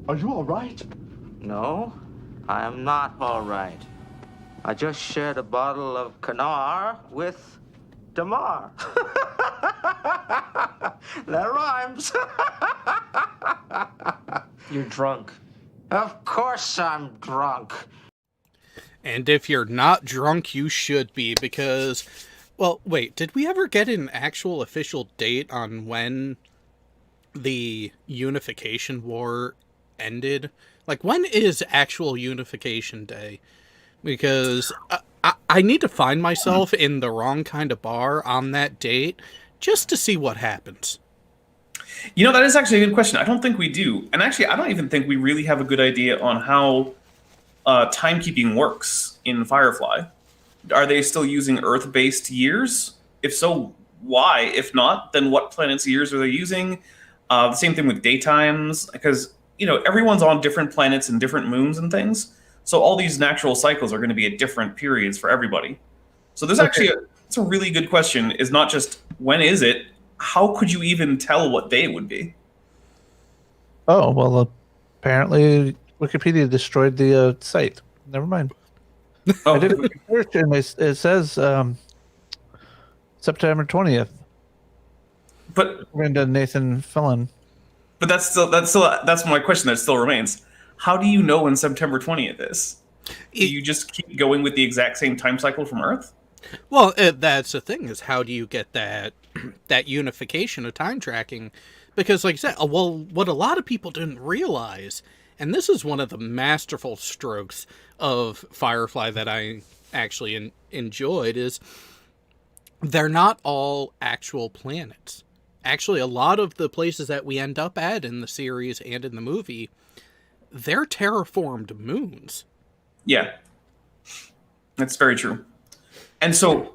Are you all right? No, I am not all right. I just shared a bottle of Kanar with Damar. That rhymes. You're drunk. Of course I'm drunk. And if you're not drunk, you should be, because... Well, wait, did we ever get an actual official date on when the Unification War ended? Like, when is actual Unification Day? Because I need to find myself in the wrong kind of bar on that date just to see what happens. You know, that is actually a good question. I don't think we do. And actually, I don't even think we really have a good idea on how timekeeping works in Firefly. Are they still using Earth-based years? If so, why? If not, then what planet's years are they using? The same thing with daytimes, because, you know, everyone's on different planets and different moons and things. So all these natural cycles are going to be at different periods for everybody. So there's actually it's a really good question, is not just when is it, how could you even tell what day it would be? Oh, well, apparently Wikipedia destroyed the site. Never mind. Oh, I did a research, and it says September 20th. but According to Nathan Fillon. but that's my question that still remains. How do you know when September 20th is? Do you just keep going with the exact same time cycle from Earth? Well, that's the thing, is how do you get that that unification of time tracking? Because, like I said, well, what a lot of people didn't realize, and this is one of the masterful strokes of Firefly that I actually enjoyed, is they're not all actual planets. Actually, a lot of the places that we end up at in the series and in the movie, they're terraformed moons. Yeah. That's very true. And so,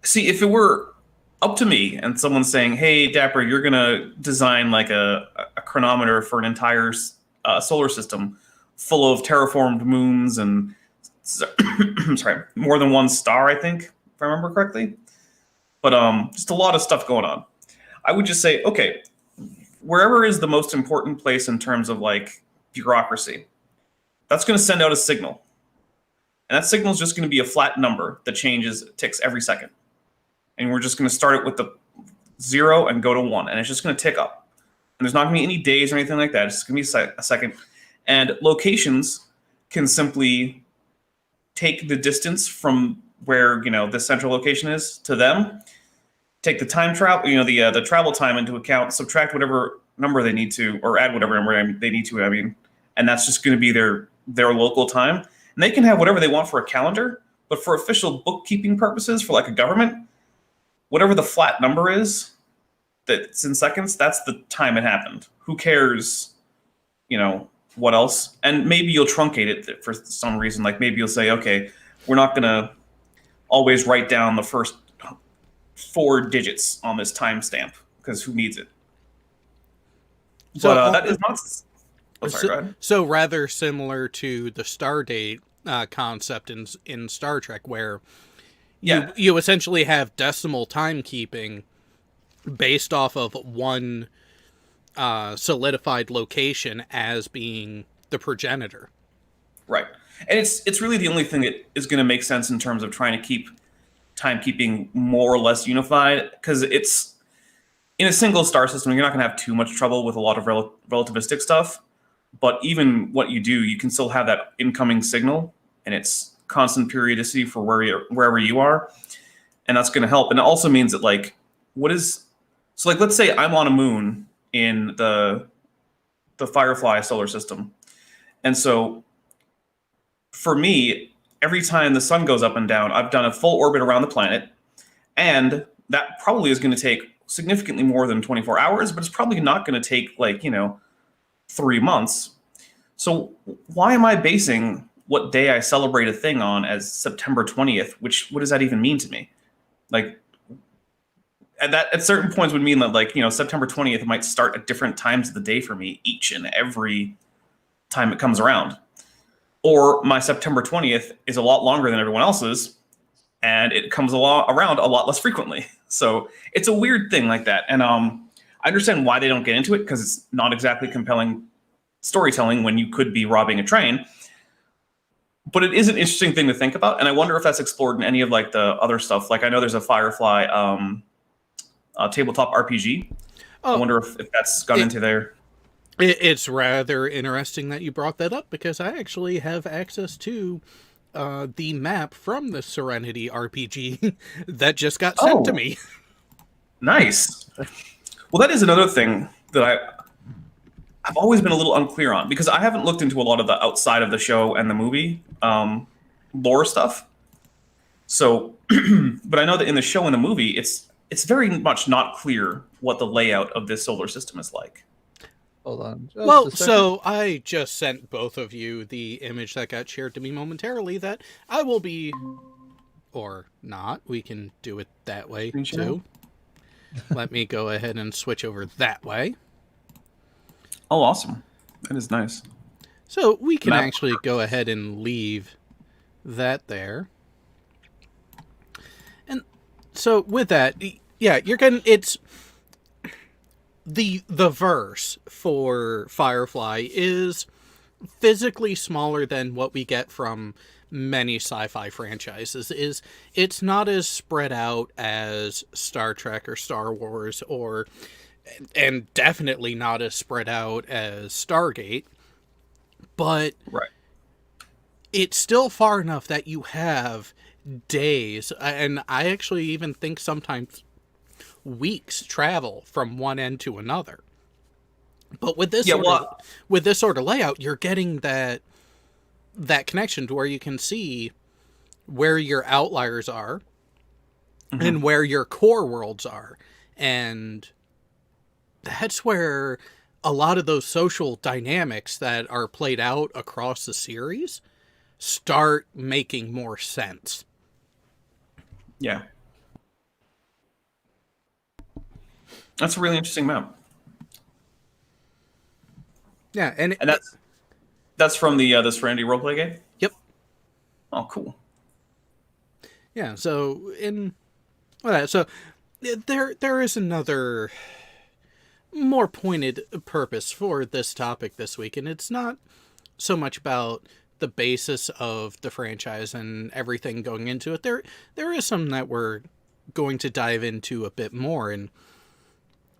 see, if it were up to me and someone's saying, hey, Dapper, you're going to design like a chronometer for an entire solar system full of terraformed moons and, sorry, more than one star, I think, if I remember correctly. But just a lot of stuff going on. I would just say, okay, wherever is the most important place in terms of like bureaucracy, that's going to send out a signal. And that signal is just going to be a flat number that ticks every second. And we're just going to start it with the 0 and go to 1. And it's just going to tick up. And there's not going to be any days or anything like that. It's going to be a second. And locations can simply take the distance from where, you know, the central location is to them, take the time travel, you know, the travel time into account, subtract whatever number they need to, or add whatever number they need to, and that's just going to be their local time. And they can have whatever they want for a calendar, but for official bookkeeping purposes, for like a government, whatever the flat number is that's in seconds, that's the time it happened. Who cares, you know, what else? And maybe you'll truncate it for some reason. Like maybe you'll say, okay, we're not going to always write down the first 4 digits on this timestamp because who needs it? So, but that is not... Oh, sorry, go ahead. So rather similar to the Stardate concept in Star Trek, where you essentially have decimal timekeeping based off of one solidified location as being the progenitor. Right. And it's really the only thing that is going to make sense in terms of trying to keep timekeeping more or less unified, because it's in a single star system, you're not going to have too much trouble with a lot of relativistic stuff. But even what you do, you can still have that incoming signal, and it's constant periodicity for wherever you are, and that's going to help. And it also means that like, let's say I'm on a moon in the Firefly solar system, and so for me, every time the sun goes up and down, I've done a full orbit around the planet, and that probably is going to take significantly more than 24 hours, but it's probably not going to take 3 months. So why am I basing what day I celebrate a thing on as September 20th? What does that even mean to me? Like, at certain points would mean that September 20th might start at different times of the day for me each and every time it comes around. Or my September 20th is a lot longer than everyone else's, and it comes around a lot less frequently. So it's a weird thing like that. And I understand why they don't get into it, because it's not exactly compelling storytelling when you could be robbing a train. But it is an interesting thing to think about, and I wonder if that's explored in any of like the other stuff. Like I know there's a Firefly tabletop RPG. I wonder if that's gone into there. It's rather interesting that you brought that up, because I actually have access to the map from the Serenity RPG that just got sent to me. Nice. Well, that is another thing that I've always been a little unclear on, because I haven't looked into a lot of the outside of the show and the movie lore stuff. So, but I know that in the show and the movie, it's very much not clear what the layout of this solar system is like. Hold on. Well, so I just sent both of you the image that got shared to me momentarily that I will be, or not, we can do it that way too. Let me go ahead and switch over that way. Oh, awesome. That is nice. So we can actually go ahead and leave that there. And so with that, yeah, you're getting, it's the verse for Firefly is physically smaller than what we get from many sci-fi franchises. It's not as spread out as Star Trek or Star Wars, and definitely not as spread out as Stargate, but it's still far enough that you have days, and I actually even think sometimes weeks travel from one end to another. But with this with this sort of layout, you're getting that connection to where you can see where your outliers are and where your core worlds are. And that's where a lot of those social dynamics that are played out across the series start making more sense. Yeah. That's a really interesting map. Yeah, and that's from the Serenity roleplay game? Yep. Oh, cool. Yeah, so there is another more pointed purpose for this topic this week, and it's not so much about the basis of the franchise and everything going into it. There is some that we're going to dive into a bit more, and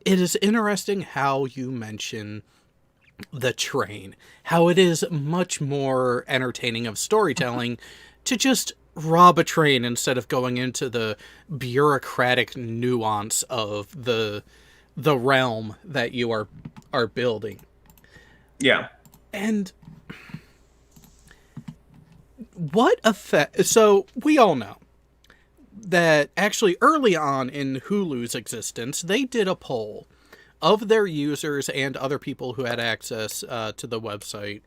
it is interesting how you mention the train, how it is much more entertaining of storytelling to just rob a train instead of going into the bureaucratic nuance of the realm that you are building. Yeah. And what effect? So we all know that actually early on in Hulu's existence, they did a poll of their users and other people who had access to the website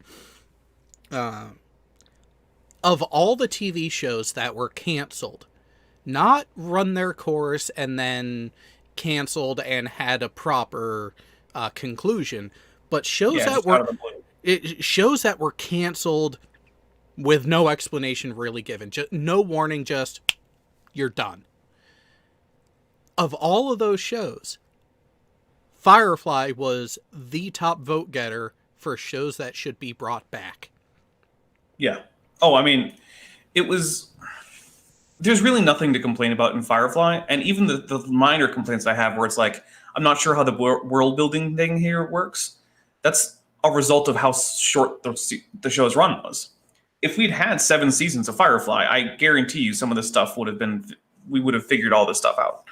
of all the TV shows that were canceled, not run their course and then canceled and had a proper conclusion, but shows that were canceled with no explanation really given, no warning, just you're done. Of all of those shows, Firefly was the top vote getter for shows that should be brought back. Yeah. Oh, I mean, there's really nothing to complain about in Firefly, and even the minor complaints I have where it's like, I'm not sure how the world building thing here works, that's a result of how short the show's run was. If we'd had 7 seasons of Firefly, I guarantee you some of this stuff we would have figured all this stuff out.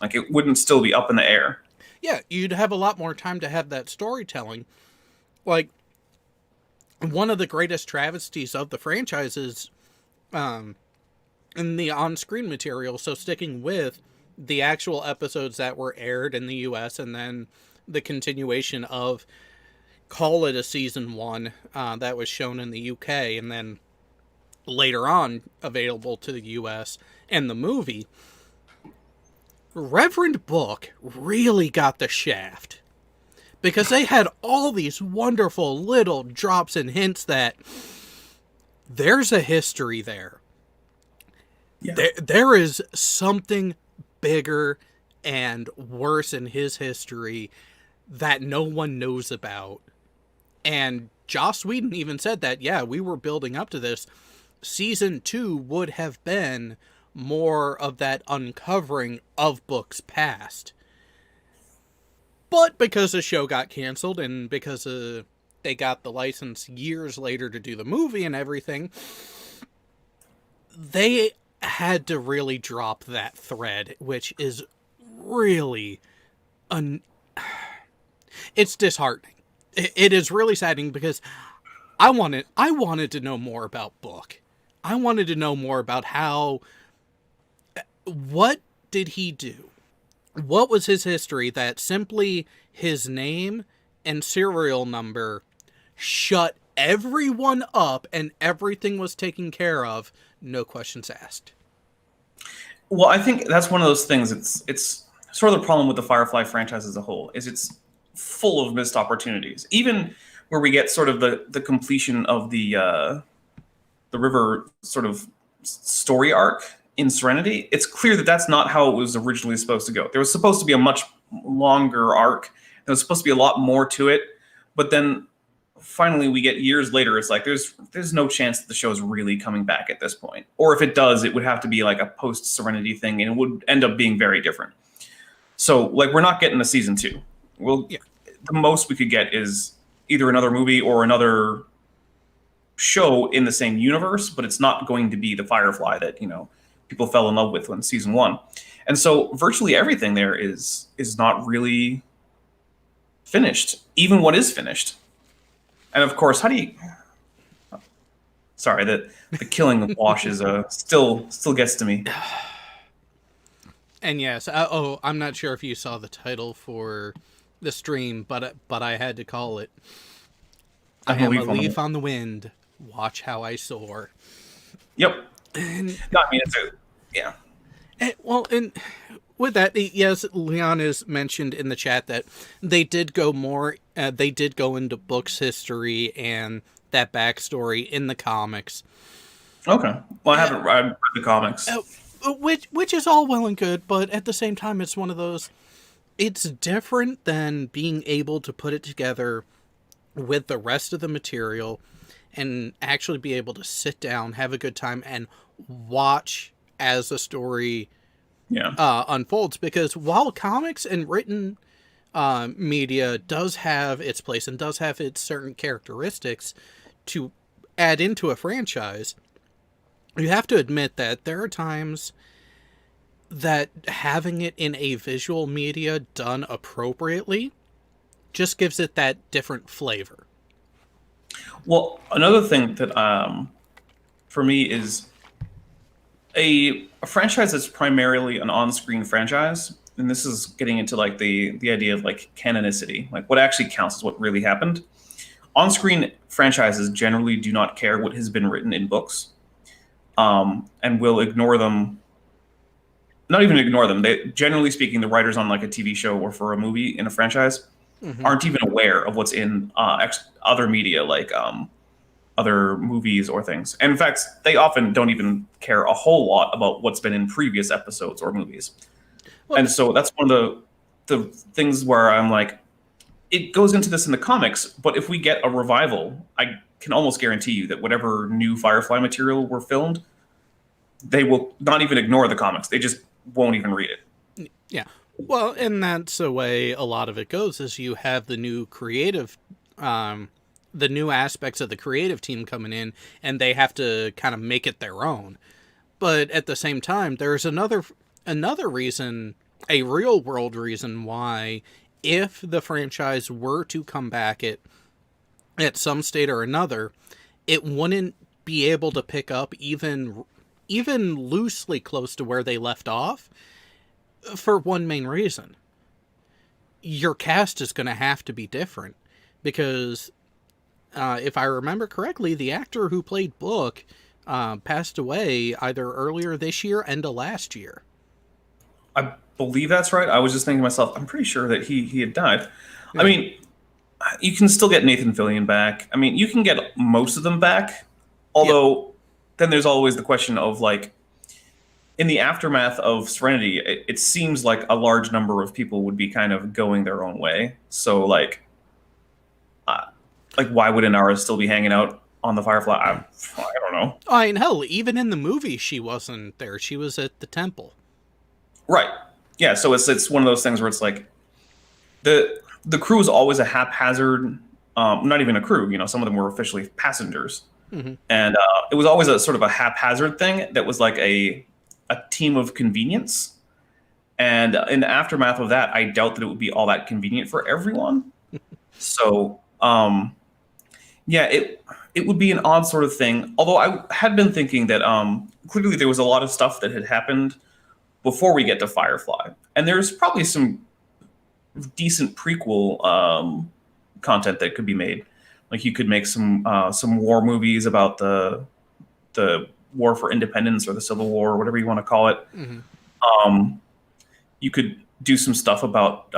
Like, it wouldn't still be up in the air. Yeah, you'd have a lot more time to have that storytelling. Like, one of the greatest travesties of the franchise is in the on-screen material, so sticking with the actual episodes that were aired in the US and then the continuation of, call it a season 1 that was shown in the UK and then later on available to the US, and the movie. Reverend Book really got the shaft because they had all these wonderful little drops and hints that there's a history there. Yeah. There is something bigger and worse in his history that no one knows about. And Joss Whedon even said that, yeah, we were building up to this. Season 2 would have been more of that uncovering of books past. But because the show got canceled and because they got the license years later to do the movie and everything, they had to really drop that thread, which is really... it's disheartening. It is really saddening because I wanted to know more about Book. I wanted to know more about what did he do? What was his history that simply his name and serial number shut everyone up and everything was taken care of, no questions asked? Well, I think that's one of those things. It's sort of the problem with the Firefly franchise as a whole, is it's full of missed opportunities. Even where we get sort of the completion of the River sort of story arc in Serenity, it's clear that that's not how it was originally supposed to go. There was supposed to be a much longer arc. There was supposed to be a lot more to it. But then finally we get years later, it's like there's no chance that the show is really coming back at this point. Or if it does, it would have to be like a post-Serenity thing, and it would end up being very different. So, like, we're not getting a season 2. The most we could get is either another movie or another show in the same universe, but it's not going to be the Firefly that, people fell in love with in season 1. And so virtually everything there is not really finished, even what is finished. And of course, sorry, the killing of Wash is still gets to me. And yes, I'm not sure if you saw the title for the stream, but I had to call it. I am a leaf on the wind. Watch how I soar. Yep. And, no, I mean, yeah. And with that, yes, Leon has mentioned in the chat that they did go into Book's history and that backstory in the comics. Okay. Well, I haven't read the comics. Which is all well and good, but at the same time, it's one of those... It's different than being able to put it together with the rest of the material and actually be able to sit down, have a good time, and watch as the story unfolds. Because while comics and written media does have its place and does have its certain characteristics to add into a franchise, you have to admit that there are times that having it in a visual media done appropriately just gives it that different flavor. Well, another thing that for me is a franchise that's primarily an on-screen franchise, and this is getting into like the idea of like canonicity, like what actually counts as what really happened. On-screen franchises generally do not care what has been written in books, and will ignore them. Not even ignore them. They, generally speaking, the writers on like a TV show or for a movie in a franchise aren't even aware of what's in other media, like other movies or things. And in fact, they often don't even care a whole lot about what's been in previous episodes or movies. Well, and so that's one of the things where I'm like, it goes into this in the comics, but if we get a revival, I can almost guarantee you that whatever new Firefly material were filmed, they will not even ignore the comics. They just won't even read it. Yeah. Well, and that's the way a lot of it goes, is you have the new creative, the new aspects of the creative team coming in, and they have to kind of make it their own. But at the same time, there's another reason, a real world reason why, if the franchise were to come back at some state or another, it wouldn't be able to pick up even loosely close to where they left off, for one main reason. Your cast is going to have to be different, because if I remember correctly, the actor who played Book passed away either earlier this year and last year. I believe that's right. I was just thinking to myself, I'm pretty sure that he had died. Yeah. I mean, you can still get Nathan Fillion back. I mean, you can get most of them back, although then there's always the question of, like, in the aftermath of Serenity, it seems like a large number of people would be kind of going their own way. So, like, like, why would Inara still be hanging out on the Firefly? I don't know. I mean, hell, even in the movie, she wasn't there. She was at the temple. Right. Yeah. So it's one of those things where it's like the crew is always a haphazard. Not even a crew. Some of them were officially passengers, and it was always a sort of a haphazard thing that was like a team of convenience. And in the aftermath of that, I doubt that it would be all that convenient for everyone. So, yeah, it would be an odd sort of thing. Although I had been thinking that clearly there was a lot of stuff that had happened before we get to Firefly, and there's probably some decent prequel content that could be made. Like you could make some war movies about the War for Independence or the Civil War, or whatever you want to call it. You could do some stuff about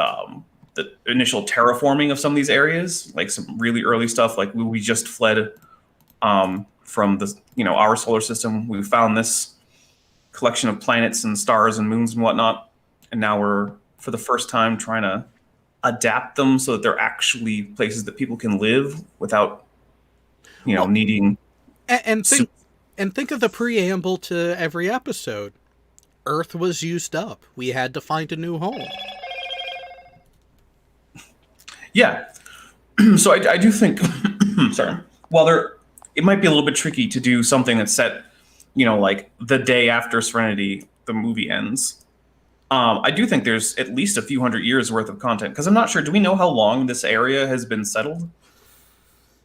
the initial terraforming of some of these areas, like some really early stuff. Like we just fled from our solar system. We found this collection of planets and stars and moons and whatnot, and now we're for the first time trying to adapt them so that they're actually places that people can live without, needing. And think of the preamble to every episode. Earth was used up. We had to find a new home. Yeah. So I do think, sorry, while it might be a little bit tricky to do something that's set, like the day after Serenity, the movie ends. I do think there's at least a few hundred years worth of content, because I'm not sure. Do we know how long this area has been settled?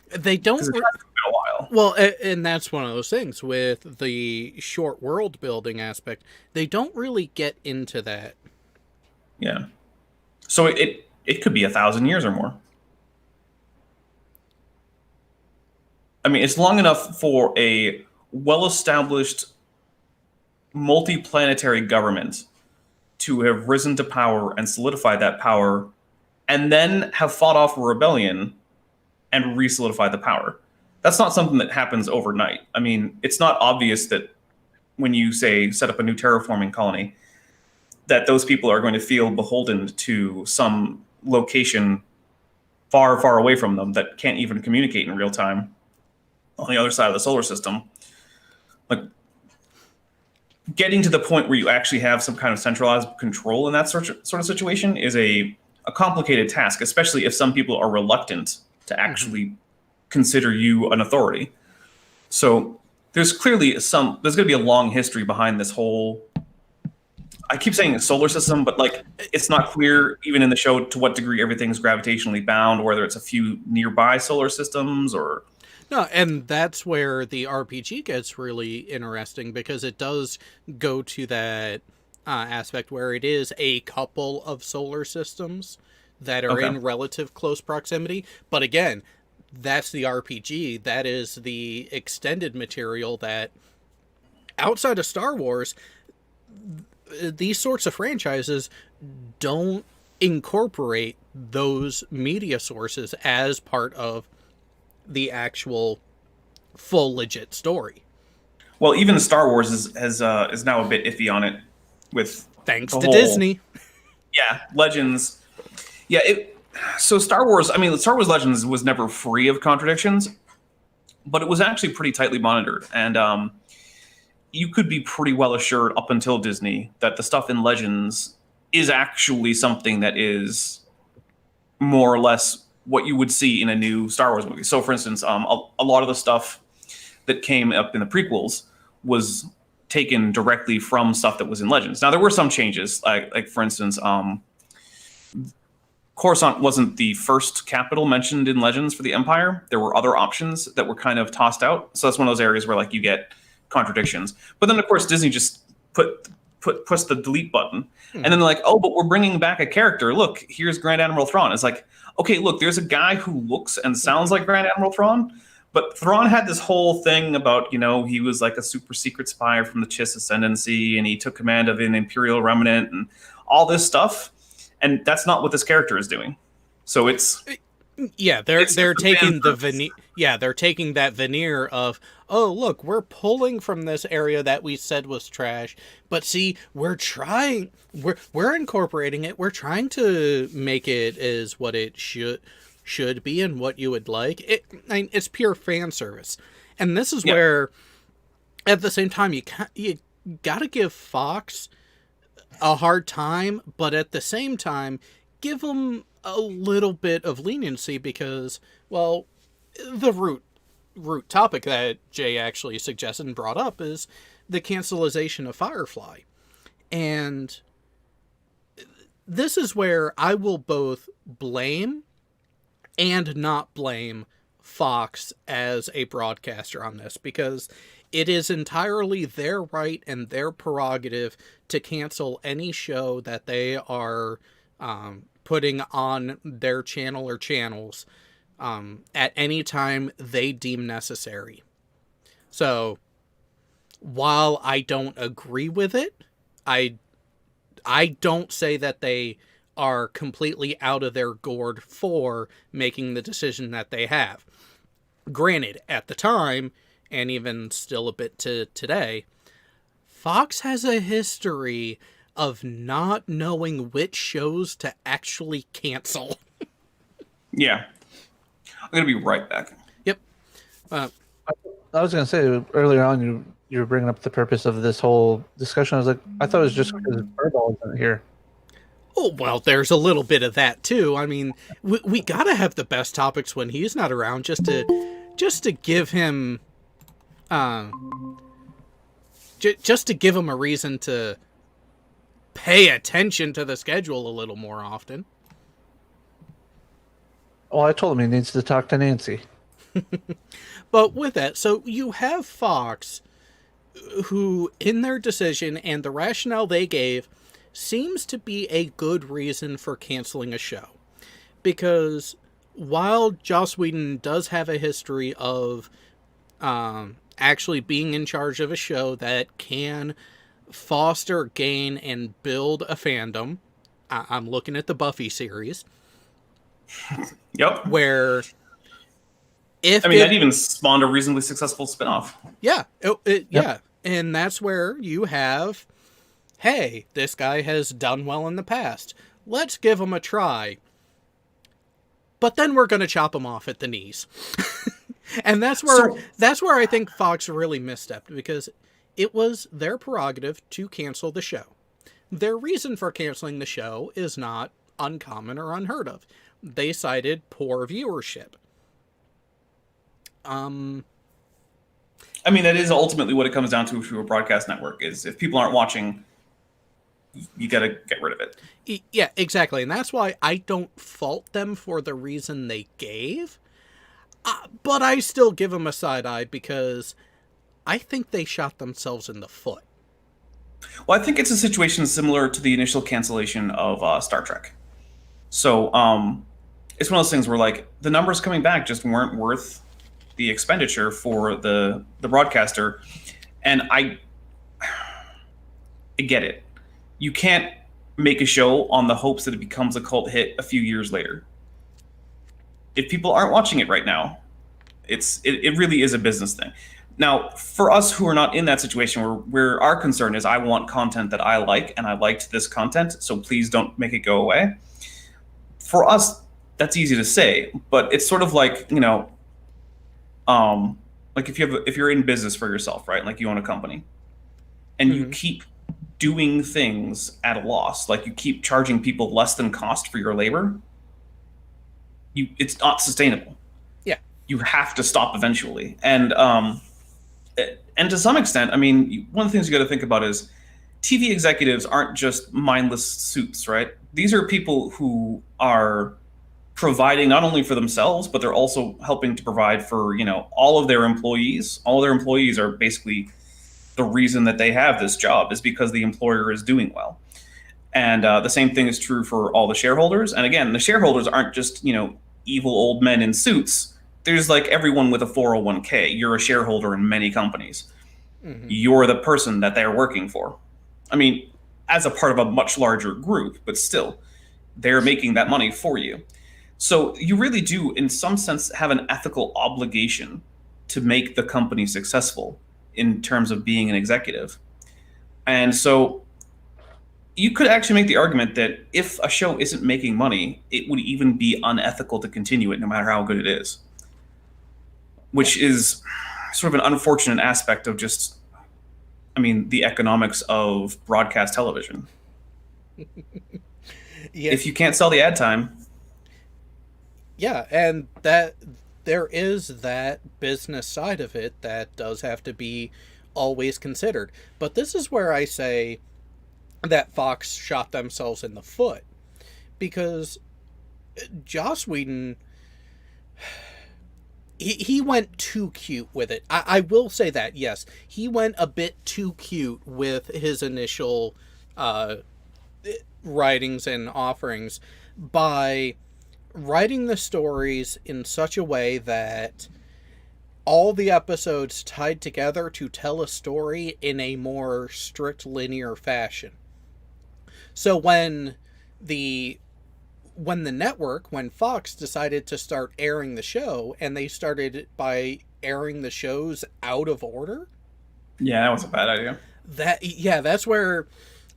They don't. Because it has been a while. Well, and that's one of those things with the short world building aspect. They don't really get into that. Yeah. So it could be 1,000 years or more. I mean, it's long enough for a well-established multi-planetary government to have risen to power and solidified that power, and then have fought off a rebellion and re-solidified the power. That's not something that happens overnight. I mean, it's not obvious that when you say set up a new terraforming colony, that those people are going to feel beholden to some location far, far away from them that can't even communicate in real time on the other side of the solar system. Like, getting to the point where you actually have some kind of centralized control in that sort of situation is a complicated task, especially if some people are reluctant to actually consider you an authority. So there's clearly there's going to be a long history behind this whole, I keep saying solar system, but like it's not clear even in the show to what degree everything's gravitationally bound, or whether it's a few nearby solar systems or... No, and that's where the RPG gets really interesting, because it does go to that aspect where it is a couple of solar systems that are in relative close proximity. But again, that's the RPG. That is the extended material that, outside of Star Wars, these sorts of franchises don't incorporate those media sources as part of the actual full legit story. Well, even Star Wars is now a bit iffy on it, with thanks to Disney. Yeah, Legends. Yeah, so Star Wars. I mean, Star Wars Legends was never free of contradictions, but it was actually pretty tightly monitored, and you could be pretty well assured up until Disney that the stuff in Legends is actually something that is more or less what you would see in a new Star Wars movie. So, for instance, a lot of the stuff that came up in the prequels was taken directly from stuff that was in Legends. Now, there were some changes, like for instance, Coruscant wasn't the first capital mentioned in Legends for the Empire. There were other options that were kind of tossed out. So that's one of those areas where like you get contradictions. But then, of course, Disney just push the delete button, and then they're like, oh, but we're bringing back a character. Look, here's Grand Admiral Thrawn. It's like, okay, look, there's a guy who looks and sounds like Grand Admiral Thrawn, but Thrawn had this whole thing about, he was like a super secret spy from the Chiss Ascendancy, and he took command of an Imperial remnant and all this stuff, and that's not what this character is doing. So it's... Yeah, they're taking the veneer. Yeah, they're taking that veneer of, oh, look, we're pulling from this area that we said was trash, but see, we're incorporating it. We're trying to make it as what it should, should be and what you would like. It's pure fan service. And this is where, at the same time, you got to give Fox a hard time, but at the same time, give them a little bit of leniency because, well, the root topic that Jay actually suggested and brought up is the cancelization of Firefly. And this is where I will both blame and not blame Fox as a broadcaster on this, because it is entirely their right and their prerogative to cancel any show that they are putting on their channel or channels at any time they deem necessary. So, while I don't agree with it, I don't say that they are completely out of their gourd for making the decision that they have. Granted, at the time, and even still a bit to today, Fox has a history of not knowing which shows to actually cancel. Yeah. I'm going to be right back. Yep. I was going to say earlier on, you were bringing up the purpose of this whole discussion. I was like, I thought it was just because Curveball isn't here. Oh, well, there's a little bit of that too. I mean, we gotta have the best topics when he's not around, just to give him, just to give him a reason to pay attention to the schedule a little more often. Well, I told him he needs to talk to Nancy. But with that, so you have Fox, who in their decision and the rationale they gave seems to be a good reason for canceling a show. Because while Joss Whedon does have a history of actually being in charge of a show that can foster, gain, and build a fandom, I'm looking at the Buffy series. Yep. Where that even spawned a reasonably successful spinoff. Yeah. Yeah. And that's where you have, hey, this guy has done well in the past. Let's give him a try. But then we're going to chop him off at the knees. And that's where I think Fox really misstepped, because it was their prerogative to cancel the show. Their reason for canceling the show is not uncommon or unheard of. They cited poor viewership. I mean, that is ultimately what it comes down to a broadcast network, is if people aren't watching, you got to get rid of it. Yeah, exactly. And that's why I don't fault them for the reason they gave. But I still give them a side eye, because I think they shot themselves in the foot. Well, I think it's a situation similar to the initial cancellation of Star Trek. So it's one of those things where, like, the numbers coming back just weren't worth the expenditure for the broadcaster. And I get it. You can't make a show on the hopes that it becomes a cult hit a few years later. If people aren't watching it right now, it really is a business thing. Now, for us who are not in that situation, where our concern is, I want content that I like, and I liked this content, so please don't make it go away. For us, that's easy to say, but it's sort of like, like if you're in business for yourself, right? Like you own a company, and you keep doing things at a loss, like you keep charging people less than cost for your labor, it's not sustainable. Yeah. You have to stop eventually. And to some extent, I mean, one of the things you got to think about is TV executives aren't just mindless suits, right? These are people who are providing not only for themselves, but they're also helping to provide for, all of their employees. All of their employees are basically the reason that they have this job, is because the employer is doing well. And the same thing is true for all the shareholders. And again, the shareholders aren't just, evil old men in suits. There's like everyone with a 401k. You're a shareholder in many companies. Mm-hmm. You're the person that they're working for. I mean, as a part of a much larger group, but still, they're making that money for you. So you really do, in some sense, have an ethical obligation to make the company successful in terms of being an executive. And so you could actually make the argument that if a show isn't making money, it would even be unethical to continue it, no matter how good it is. Which is sort of an unfortunate aspect of just, I mean, the economics of broadcast television. Yeah. If you can't sell the ad time, Yeah, and that there is that business side of it that does have to be always considered. But this is where I say that Fox shot themselves in the foot, because Joss Whedon, he went too cute with it. I will say that, yes, he went a bit too cute with his initial writings and offerings by writing the stories in such a way that all the episodes tied together to tell a story in a more strict linear fashion. So when Fox decided to start airing the show, and they started by airing the shows out of order, yeah, that was a bad idea. that's where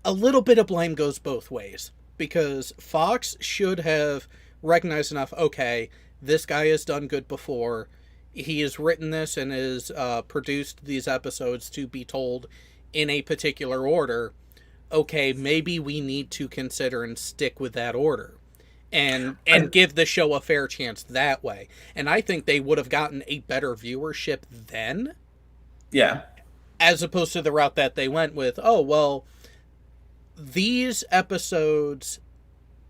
a little bit of blame goes both ways, because Fox should have recognized enough, okay, this guy has done good before, he has written this and has produced these episodes to be told in a particular order. Okay, maybe we need to consider and stick with that order and give the show a fair chance that way. And I think they would have gotten a better viewership then. Yeah. As opposed to the route that they went with, oh, well, these episodes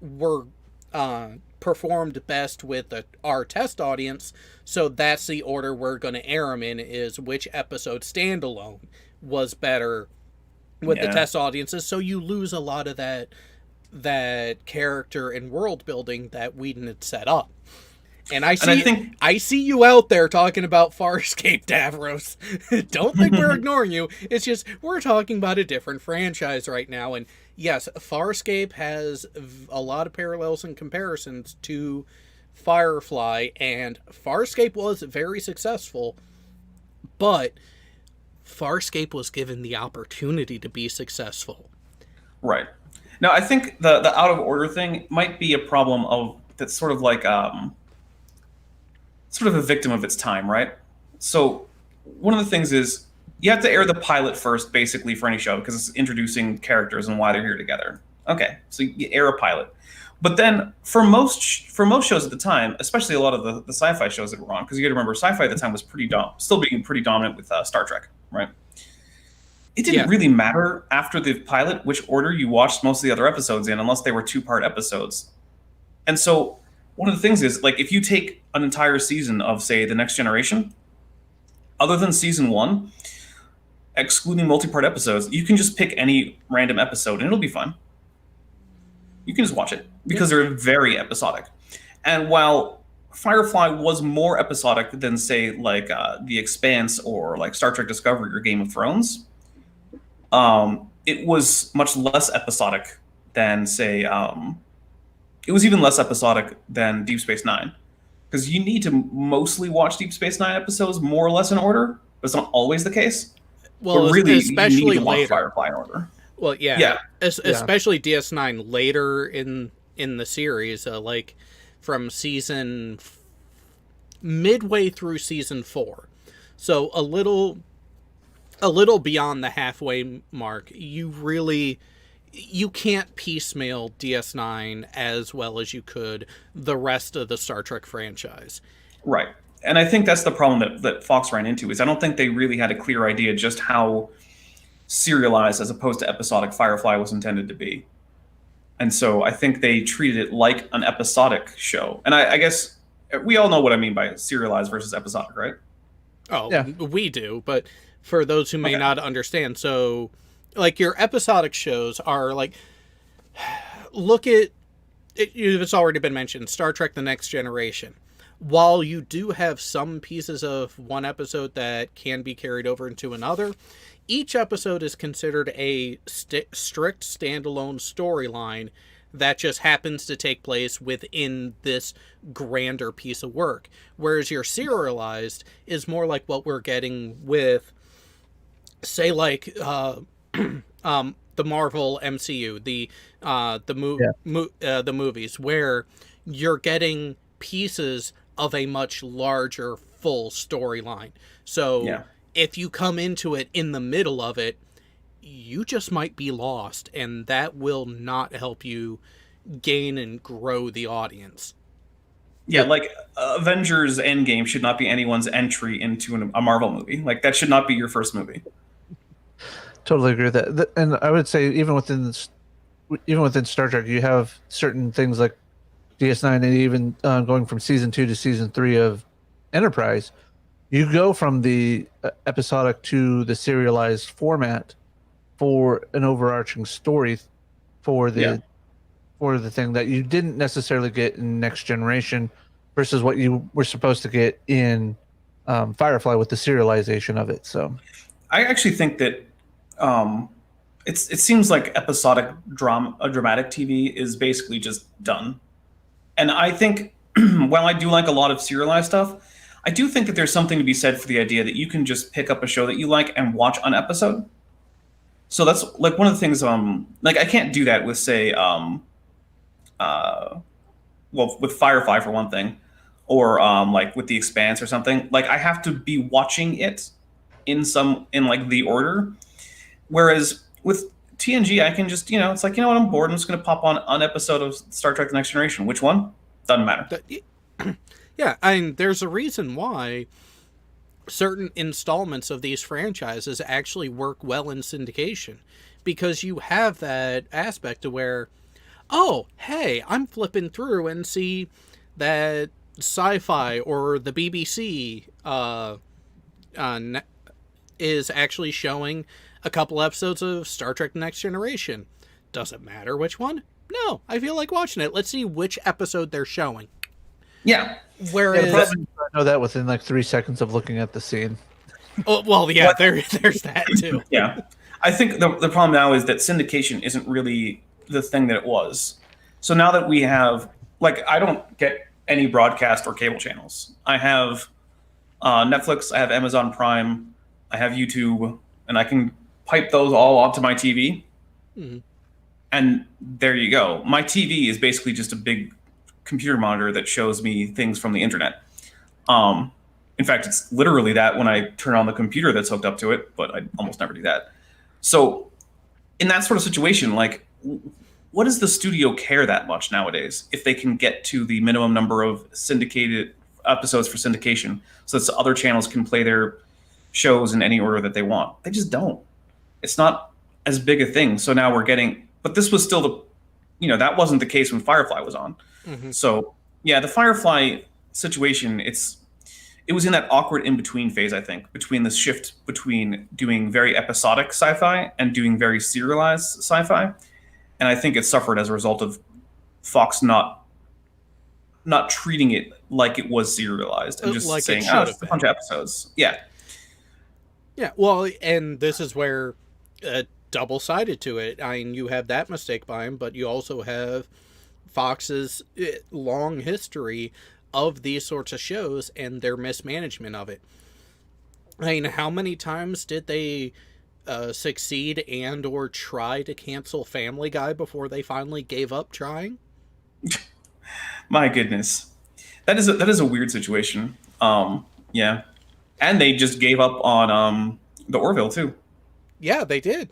were performed best with our test audience, so that's the order we're going to air them in, is which episode standalone was better with the test audiences, so you lose a lot of that character and world building that Whedon had set up. And I see you out there talking about Farscape, Davros. Don't think we're ignoring you. It's just we're talking about a different franchise right now. And yes, Farscape has a lot of parallels and comparisons to Firefly, and Farscape was very successful, but Farscape was given the opportunity to be successful. Right. Now, I think the out of order thing might be a problem of that's sort of like sort of a victim of its time, right? So one of the things is you have to air the pilot first, basically, for any show, because it's introducing characters and why they're here together. Okay, so you air a pilot. But then for most shows at the time, especially a lot of the sci-fi shows that were on, because you got to remember, sci-fi at the time was still being pretty dominant with Star Trek, right? It didn't really matter after the pilot which order you watched most of the other episodes in, unless they were 2-part episodes. And so one of the things is, like, if you take an entire season of, say, The Next Generation, other than season 1, excluding multi-part episodes, you can just pick any random episode and it'll be fun. You can just watch it because they're very episodic. And while Firefly was more episodic than, say, like The Expanse or like Star Trek Discovery or Game of Thrones, it was much less episodic than, say, it was even less episodic than Deep Space Nine, because you need to mostly watch Deep Space Nine episodes more or less in order, but it's not always the case. Well, but really, especially you need to watch later. Firefly in order. Well, especially DS9 later in the series, like from midway through season 4, so a little beyond the halfway mark. You can't piecemeal DS9 as well as you could the rest of the Star Trek franchise. Right. And I think that's the problem that Fox ran into, is I don't think they really had a clear idea just how serialized as opposed to episodic Firefly was intended to be. And so I think they treated it like an episodic show. And I guess we all know what I mean by serialized versus episodic, right? Oh, yeah. We do. But for those who may not understand, so like your episodic shows are like, look at it, it's already been mentioned, Star Trek The Next Generation. While you do have some pieces of one episode that can be carried over into another, each episode is considered a strict standalone storyline that just happens to take place within this grander piece of work. Whereas your serialized is more like what we're getting with, say, like the Marvel MCU, the movies, where you're getting pieces of a much larger full storyline. So if you come into it in the middle of it, you just might be lost, and that will not help you gain and grow the audience. Yeah, like Avengers Endgame should not be anyone's entry into a Marvel movie. Like that should not be your first movie. Totally agree with that. And I would say even within Star Trek, you have certain things like DS9, and even going from season 2 to season 3 of Enterprise, you go from the episodic to the serialized format for an overarching story for the thing that you didn't necessarily get in Next Generation versus what you were supposed to get in Firefly with the serialization of it. So I actually think that it seems like episodic dramatic TV is basically just done. And I think while I do like a lot of serialized stuff, I do think that there's something to be said for the idea that you can just pick up a show that you like and watch an episode. So that's like one of the things. Like I can't do that with, say, with Firefly for one thing, or like with The Expanse or something. Like I have to be watching it in like the order. Whereas with TNG, I can just, it's like, what, I'm bored. I'm just going to pop on an episode of Star Trek: The Next Generation. Which one? Doesn't matter. Yeah, I mean, there's a reason why certain installments of these franchises actually work well in syndication, because you have that aspect to where, oh, hey, I'm flipping through and see that Sci-Fi or the BBC is actually showing a couple episodes of Star Trek: Next Generation. Doesn't matter which one. No, I feel like watching it. Let's see which episode they're showing. Yeah. Whereas I know that within like 3 seconds of looking at the scene. Oh, well, yeah, there's that too. Yeah. I think the problem now is that syndication isn't really the thing that it was. So now that we have, like, I don't get any broadcast or cable channels. I have Netflix, I have Amazon Prime, I have YouTube, and I can pipe those all onto my TV. Mm-hmm. And there you go. My TV is basically just a big computer monitor that shows me things from the internet. In fact, it's literally that when I turn on the computer that's hooked up to it, but I almost never do that. So in that sort of situation, like, what does the studio care that much nowadays if they can get to the minimum number of syndicated episodes for syndication so that other channels can play their shows in any order that they want? They just don't. It's not as big a thing. So now we're getting, but this was still that wasn't the case when Firefly was on. Mm-hmm. So yeah, the Firefly situation, it was in that awkward in-between phase, I think, between the shift between doing very episodic sci-fi and doing very serialized sci-fi. And I think it suffered as a result of Fox not treating it like it was serialized and just like saying, it's a bunch of episodes. Yeah. Yeah, well, and this is where double-sided to it. I mean, you have that mistake by him, but you also have Fox's long history of these sorts of shows and their mismanagement of it. I mean, how many times did they succeed and or try to cancel Family Guy before they finally gave up trying? My goodness. That is a weird situation. Yeah. And they just gave up on the Orville too. Yeah, they did.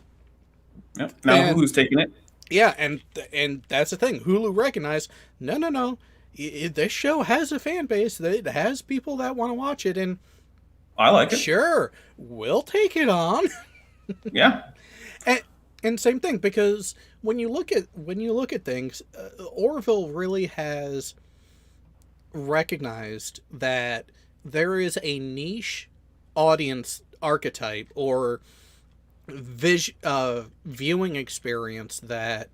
Yep. Now Hulu's taking it. Yeah, and that's the thing. Hulu recognized, no. This show has a fan base. It has people that want to watch it, and I like it. Sure, we'll take it on. Yeah. And same thing, because when you look at things, Orville really has recognized that there is a niche audience archetype or viewing experience that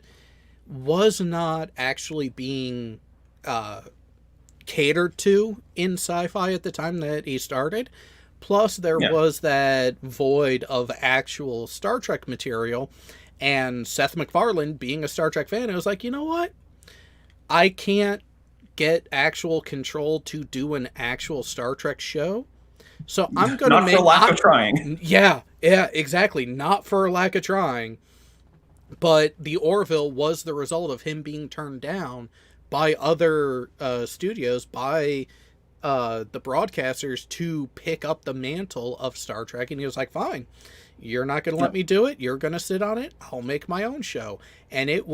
was not actually being catered to in sci-fi at the time that he started. Plus, there was that void of actual Star Trek material, and Seth MacFarlane, being a Star Trek fan, I was like, you know what? I can't get actual control to do an actual Star Trek show, so I'm going to make... Not for lack of trying. Yeah, exactly. Not for lack of trying. But the Orville was the result of him being turned down by other studios, by the broadcasters, to pick up the mantle of Star Trek. And he was like, fine, you're not going to let me do it. You're going to sit on it. I'll make my own show. And it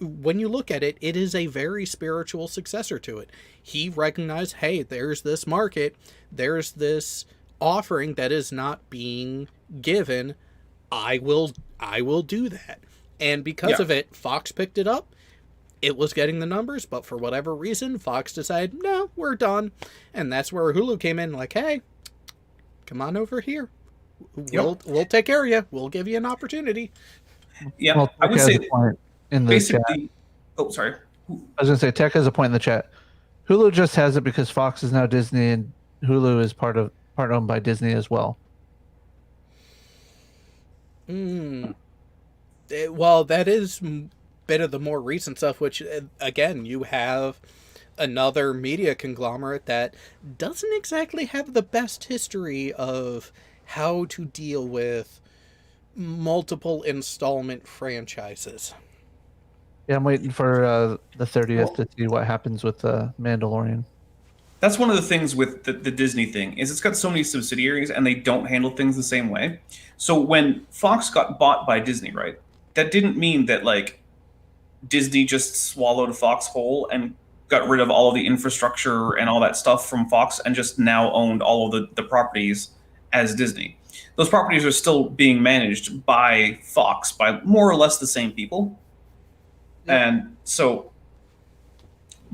when you look at it, it is a very spiritual successor to it. He recognized, hey, there's this market. There's this offering that is not being given. I will do that. And because of it, Fox picked it up. It was getting the numbers, but for whatever reason, Fox decided, no, we're done. And that's where Hulu came in, like, hey, come on over here. We'll take care of you. We'll give you an opportunity. Yeah, Well, I would say in the basically. chat. Oh, sorry. I was going to say, Tech has a point in the chat. Hulu just has it because Fox is now Disney, and Hulu is part owned by Disney as well. Well, that is a bit of the more recent stuff, which, again, you have another media conglomerate that doesn't exactly have the best history of how to deal with multiple installment franchises. Yeah, I'm waiting for the 30th to see what happens with Mandalorian. That's one of the things with the Disney thing is it's got so many subsidiaries and they don't handle things the same way. So when Fox got bought by Disney, right, that didn't mean that like Disney just swallowed Fox whole and got rid of all of the infrastructure and all that stuff from Fox and just now owned all of the properties as Disney. Those properties are still being managed by Fox, by more or less the same people. Yeah. And so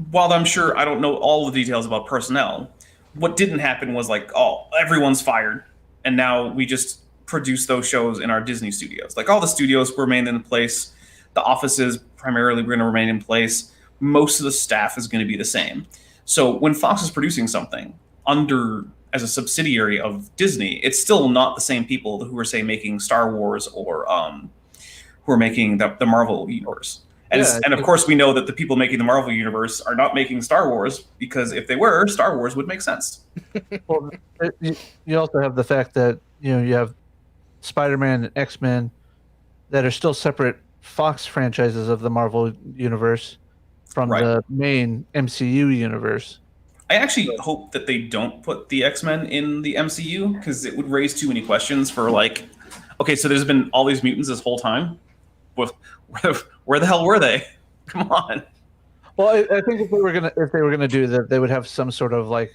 while I'm sure I don't know all the details about personnel, what didn't happen was like, oh, everyone's fired. And now we just produce those shows in our Disney studios. Like all the studios remain in place. The offices primarily were going to remain in place. Most of the staff is going to be the same. So when Fox is producing something as a subsidiary of Disney, it's still not the same people who are, say, making Star Wars or who are making the Marvel universe. And of course, we know that the people making the Marvel universe are not making Star Wars, because if they were, Star Wars would make sense. Well, you also have the fact that you have Spider-Man and X-Men that are still separate Fox franchises of the Marvel universe from the main MCU universe. I actually hope that they don't put the X-Men in the MCU, because it would raise too many questions for like, okay, so there's been all these mutants this whole time. Where the hell were they? Come on. Well, I think if they were gonna do that, they would have some sort of like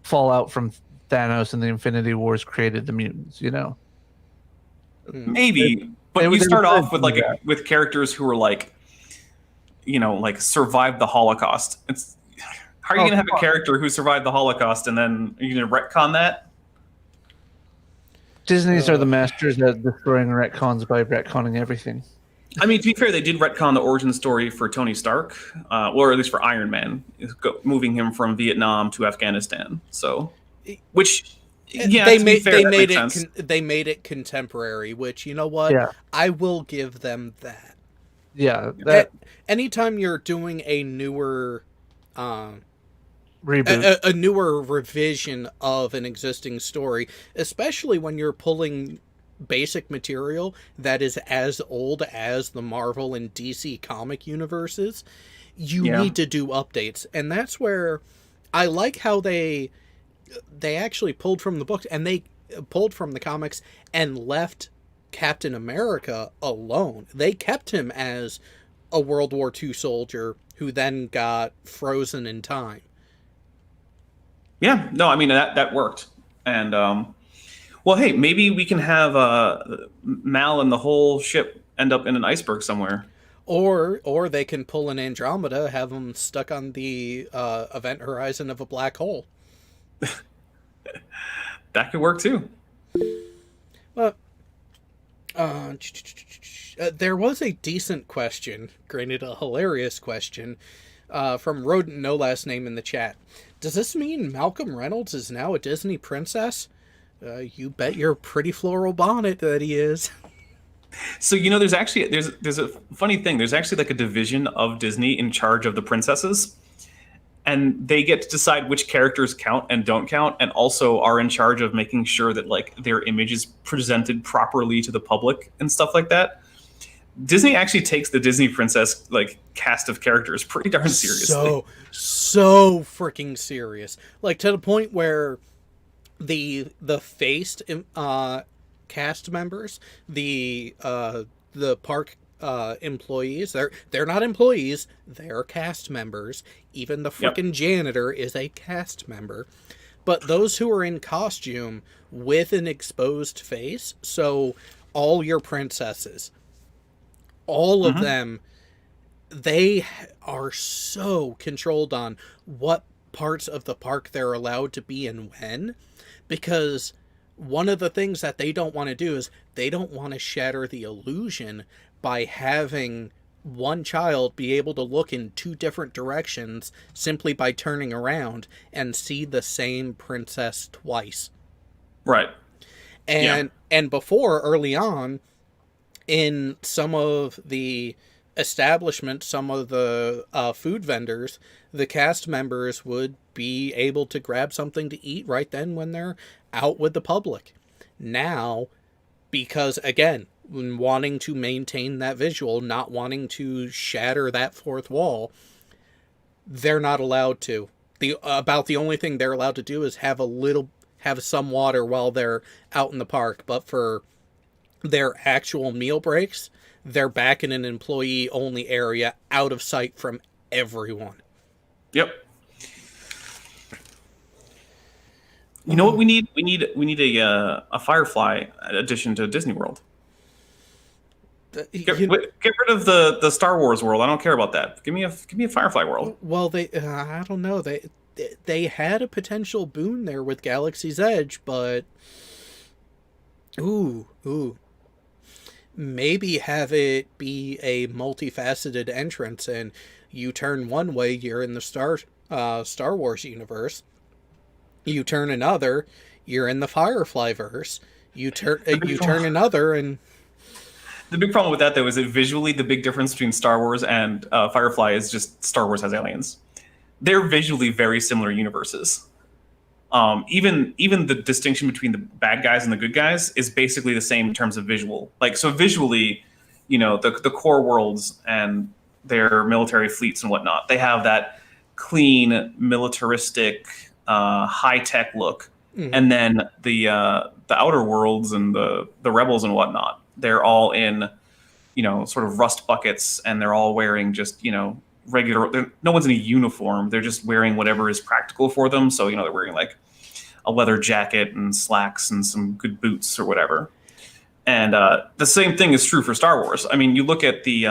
fallout from Thanos and the Infinity Wars created the mutants. Maybe, but you start off with like with characters who are like, like survived the Holocaust. How are you gonna have a character who survived the Holocaust and then are you gonna retcon that? Disney's are the masters at destroying retcons by retconning everything. I mean, to be fair, they did retcon the origin story for Tony Stark, or at least for Iron Man, moving him from Vietnam to Afghanistan. So, which, yeah, they made it contemporary. Which, you know what? Yeah. I will give them that. Yeah. Anytime you're doing a newer reboot, a newer revision of an existing story, especially when you're pulling basic material that is as old as the Marvel and DC comic universes, you need to do updates. And that's where I like how they actually pulled from the books and they pulled from the comics and left Captain America alone. They kept him as a World War II soldier who then got frozen in time. Yeah, no, I mean, that worked. And, well, hey, maybe we can have Mal and the whole ship end up in an iceberg somewhere. Or they can pull an Andromeda, have them stuck on the event horizon of a black hole. That could work, too. But there was a decent question, granted a hilarious question, from Rodent No Last Name in the chat. Does this mean Malcolm Reynolds is now a Disney princess? You bet your pretty floral bonnet that he is. So, there's actually there's a funny thing. There's actually like a division of Disney in charge of the princesses, and they get to decide which characters count and don't count, and also are in charge of making sure that like their image is presented properly to the public and stuff like that. Disney actually takes the Disney princess like cast of characters pretty darn seriously. So freaking serious. Like to the point where the faced cast members, the park employees, they're not employees, they're cast members. Even the freaking janitor is a cast member. But those who are in costume with an exposed face, so all your princesses, all of them, they are so controlled on what parts of the park they're allowed to be in when, because one of the things that they don't want to do is they don't want to shatter the illusion by having one child be able to look in two different directions simply by turning around and see the same princess twice. Right. And before, early on, in some of the establishments, some of the food vendors, the cast members would be able to grab something to eat right then when they're out with the public. Now, because again, wanting to maintain that visual, not wanting to shatter that fourth wall, they're not allowed to. The only thing they're allowed to do is have some water while they're out in the park, but for their actual meal breaks, they're back in an employee-only area, out of sight from everyone. Yep. You know what we need? We need a Firefly addition to Disney World. Get rid of the Star Wars world. I don't care about that. Give me a Firefly world. Well, I don't know. They had a potential boon there with Galaxy's Edge, but ooh. Maybe have it be a multifaceted entrance, and you turn one way, you're in the Star Wars universe. You turn another, you're in the Firefly verse. You turn another, and the big problem with that, though, is that visually the big difference between Star Wars and Firefly is just Star Wars has aliens. They're visually very similar universes. Even the distinction between the bad guys and the good guys is basically the same in terms of visual. Like, so visually, the core worlds and their military fleets and whatnot, they have that clean, militaristic, high-tech look. Mm-hmm. And then the outer worlds and the rebels and whatnot, they're all in, sort of rust buckets, and they're all wearing just, regular. No one's in a uniform. They're just wearing whatever is practical for them. So, they're wearing like a leather jacket and slacks and some good boots or whatever. And the same thing is true for Star Wars. I mean, you look at the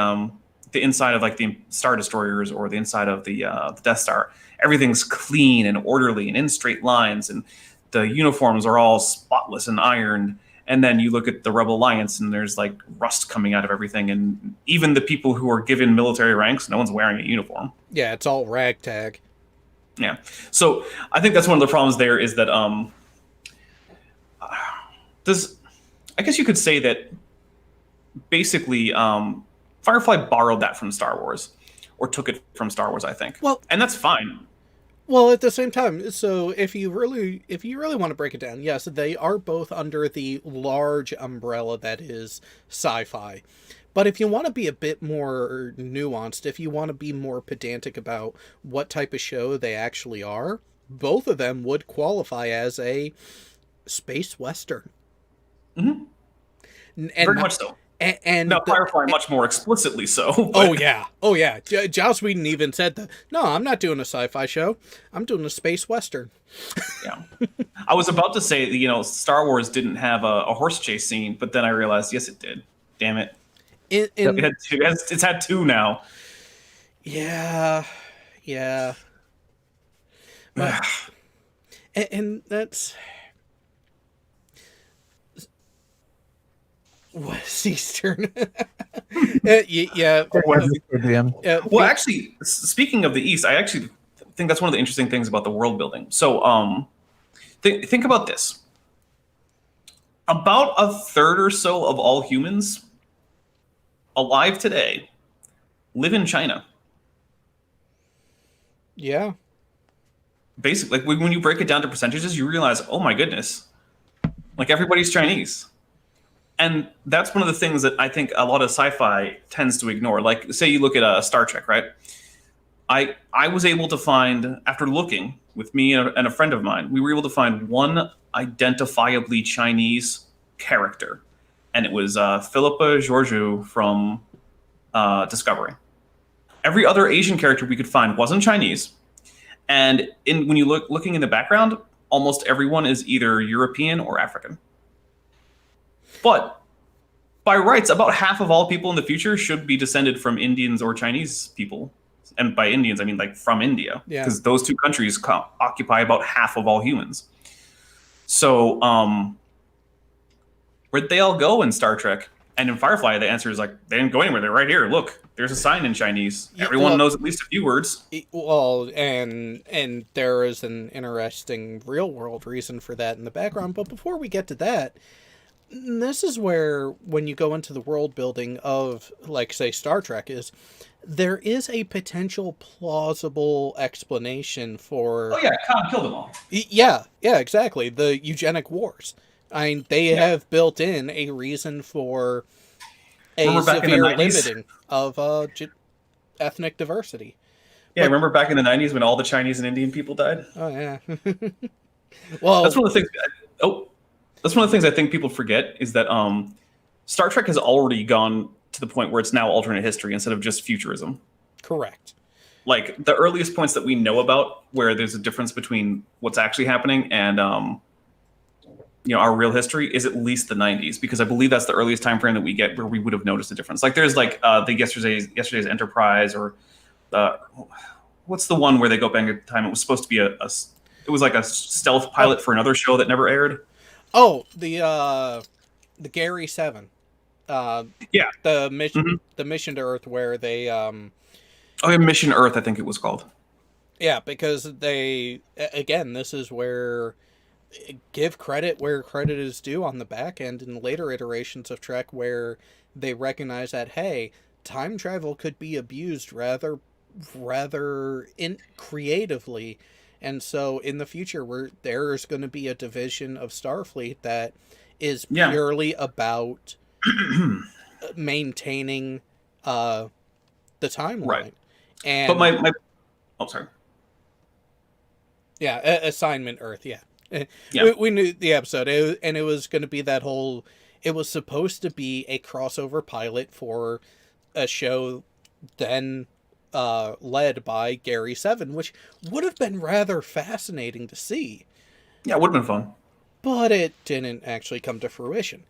inside of like the Star Destroyers or the inside of the Death Star. Everything's clean and orderly and in straight lines, and the uniforms are all spotless and ironed. And then you look at the Rebel Alliance, and there's like rust coming out of everything. And even the people who are given military ranks, no one's wearing a uniform. Yeah, it's all ragtag. Yeah. So I think that's one of the problems there is that I guess you could say that basically Firefly borrowed that from Star Wars, or took it from Star Wars, I think. Well, and that's fine. Well, at the same time, so if you really want to break it down, yes, they are both under the large umbrella that is sci-fi. But if you want to be a bit more nuanced, if you want to be more pedantic about what type of show they actually are, both of them would qualify as a space western. Mm-hmm. Very much so. And now Firefly much more explicitly so. But... Oh yeah. Joss Whedon even said that. No, I'm not doing a sci-fi show. I'm doing a space western. Yeah, I was about to say, Star Wars didn't have a horse chase scene, but then I realized, yes, it did. Damn it! It's had two now. Yeah. But, and that's. West Eastern. Yeah. Well, actually, speaking of the East, I actually think that's one of the interesting things about the world building. So, think about this. About a third or so of all humans alive today live in China. Yeah. Basically, like when you break it down to percentages, you realize, oh my goodness, like everybody's Chinese. And that's one of the things that I think a lot of sci-fi tends to ignore. Like, say you look at Star Trek, right? I was able to find, after looking with me and a friend of mine, we were able to find one identifiably Chinese character, and it was Philippa Georgiou from Discovery. Every other Asian character we could find wasn't Chinese, and when you looking in the background, almost everyone is either European or African. But by rights, about half of all people in the future should be descended from Indians or Chinese people. And by Indians, I mean like from India, Yeah. because those two countries occupy about half of all humans. So, where'd they all go in Star Trek? And in Firefly, the answer is like, they didn't go anywhere. They're right here. Look, there's a sign in Chinese. Yeah, Everyone well- knows at least a few words. Well, and there is an interesting real world reason for that in the background. But before we get to that, this is where, when you go into the world building of, like, say, Star Trek, is there is a potential plausible explanation for... Oh yeah, Khan killed them all. Yeah, exactly. The eugenic wars. I mean, they have built in a reason for a Remember back in the severe 90s? limiting of ethnic diversity. Yeah, But- remember back in the 90s when all the Chinese and Indian people died? Oh, yeah. Well, That's one of the things. That's one of the things I think people forget is that Star Trek has already gone to the point where it's now alternate history instead of just futurism. correct. Like the earliest points that we know about where there's a difference between what's actually happening and our real history is at least the 90s, because I believe that's the earliest time frame that we get where we would have noticed a difference. Like there's like the yesterday's Enterprise, or what's the one where they go back in time? It was supposed to be it was like a stealth pilot for another show that never aired. Oh, the Gary 7. Yeah. The mission, Mhm. the mission to Earth where they, Oh, yeah, Mission Earth, I think it was called. yeah, because again, this is where, give credit where credit is due on the back end in later iterations of Trek, where they recognize that, hey, time travel could be abused rather creatively. And so in the future, there's going to be a division of Starfleet that is purely about maintaining the timeline. Right. And But my oh, sorry. yeah, Assignment Earth, yeah. Yeah. We knew the episode, and it was going to be that whole... It was supposed to be a crossover pilot for a show then led by Gary 7, which would have been rather fascinating to see. Yeah, it would have been fun. But it didn't actually come to fruition.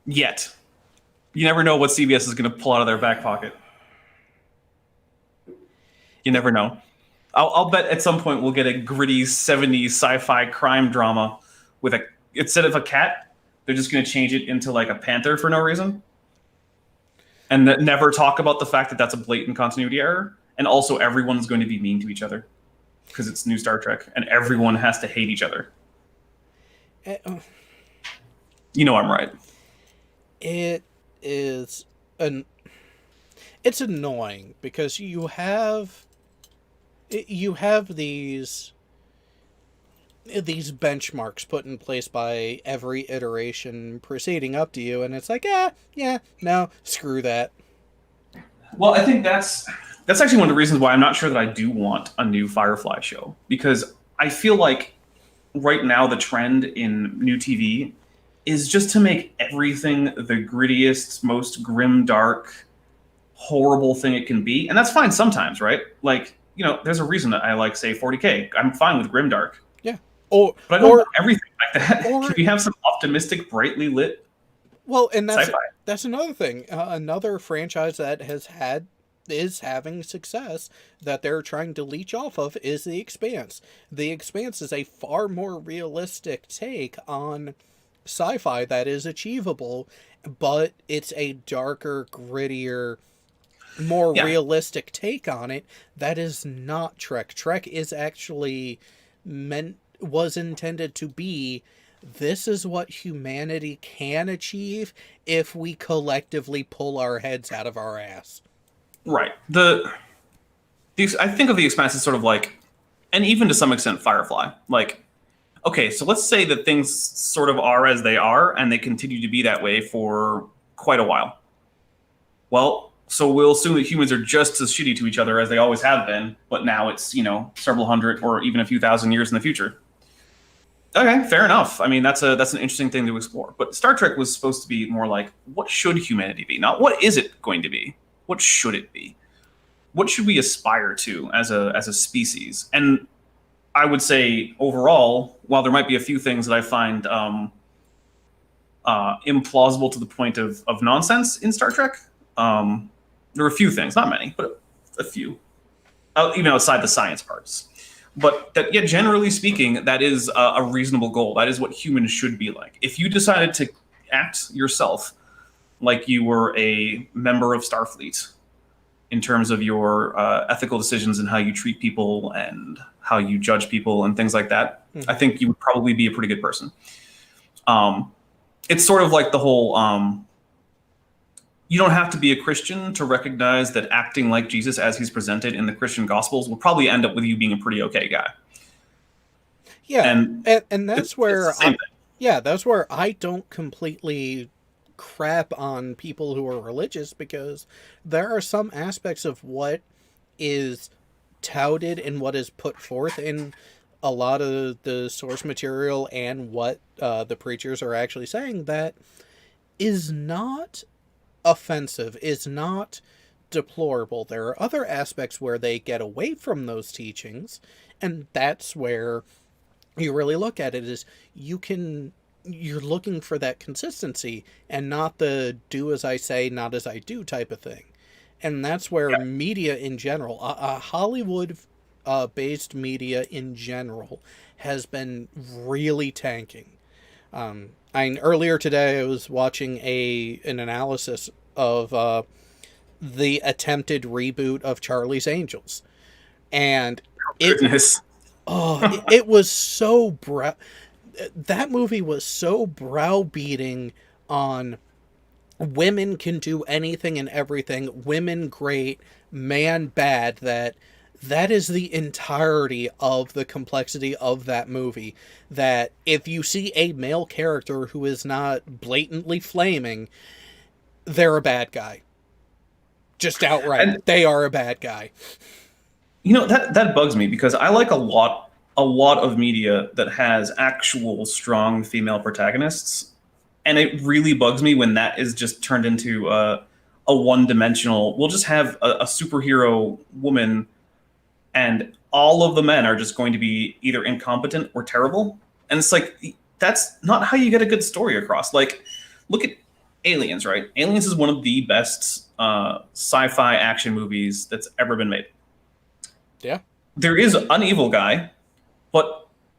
Yet. You never know what CBS is going to pull out of their back pocket. You never know. I'll bet at some point we'll get a gritty 70s sci-fi crime drama with instead of a cat, they're just going to change it into like a panther for no reason. And never talk about the fact that that's a blatant continuity error. And also everyone's going to be mean to each other because it's new Star Trek and everyone has to hate each other. You know I'm right. It is it's annoying because you have these benchmarks put in place by every iteration proceeding up to you, and it's like, no, screw that. Well, I think that's actually one of the reasons why I'm not sure that I do want a new Firefly show, because I feel like right now the trend in new TV is just to make everything the grittiest, most grim, dark, horrible thing it can be. And that's fine sometimes, right? Like, there's a reason that I like, say, 40K. I'm fine with grimdark. Yeah. But I don't want everything like that. Can we have some optimistic, brightly lit and sci-fi? That's another thing. Another franchise that is having success that they're trying to leech off of is The Expanse. The Expanse is a far more realistic take on sci-fi that is achievable, but it's a darker, grittier, more realistic take on it that is not Trek. Trek is actually was intended to be, this is what humanity can achieve if we collectively pull our heads out of our ass. Right. I think of The Expanse as sort of like, and even to some extent Firefly, like okay, so let's say that things sort of are as they are, and they continue to be that way for quite a while. Well, so we'll assume that humans are just as shitty to each other as they always have been, but now it's, several hundred or even a few thousand years in the future. Okay, fair enough. I mean, that's an interesting thing to explore. But Star Trek was supposed to be more like, what should humanity be? Not what is it going to be? What should it be? What should we aspire to as a species? And I would say overall, while there might be a few things that I find implausible to the point of nonsense in Star Trek, there are a few things, not many, but a few, even outside the science parts. But that, yeah, generally speaking, that is a reasonable goal. That is what humans should be like. If you decided to act yourself like you were a member of Starfleet in terms of your ethical decisions and how you treat people and how you judge people and things like that, I think you would probably be a pretty good person. It's sort of like the whole, you don't have to be a Christian to recognize that acting like Jesus as he's presented in the Christian Gospels will probably end up with you being a pretty okay guy. Yeah, and that's where that's where I don't completely crap on people who are religious, because there are some aspects of what is touted and what is put forth in a lot of the source material and what the preachers are actually saying that is not offensive, is not deplorable. There are other aspects where they get away from those teachings, and that's where you really look at it is you're looking for that consistency and not the do as I say, not as I do type of thing. And that's where media in general, Hollywood based media in general, has been really tanking. Earlier today I was watching an analysis of the attempted reboot of Charlie's Angels, and it was so that movie was so browbeating on women can do anything and everything, women great, man bad, that is the entirety of the complexity of that movie. That if you see a male character who is not blatantly flaming, they're a bad guy. Just outright. And they are a bad guy. That bugs me, because I like a lot of media that has actual strong female protagonists. And it really bugs me when that is just turned into a one-dimensional, we'll just have a superhero woman and all of the men are just going to be either incompetent or terrible. And it's like, that's not how you get a good story across. Like, look at Aliens, right? Aliens is one of the best sci-fi action movies that's ever been made. Yeah. There is an evil guy,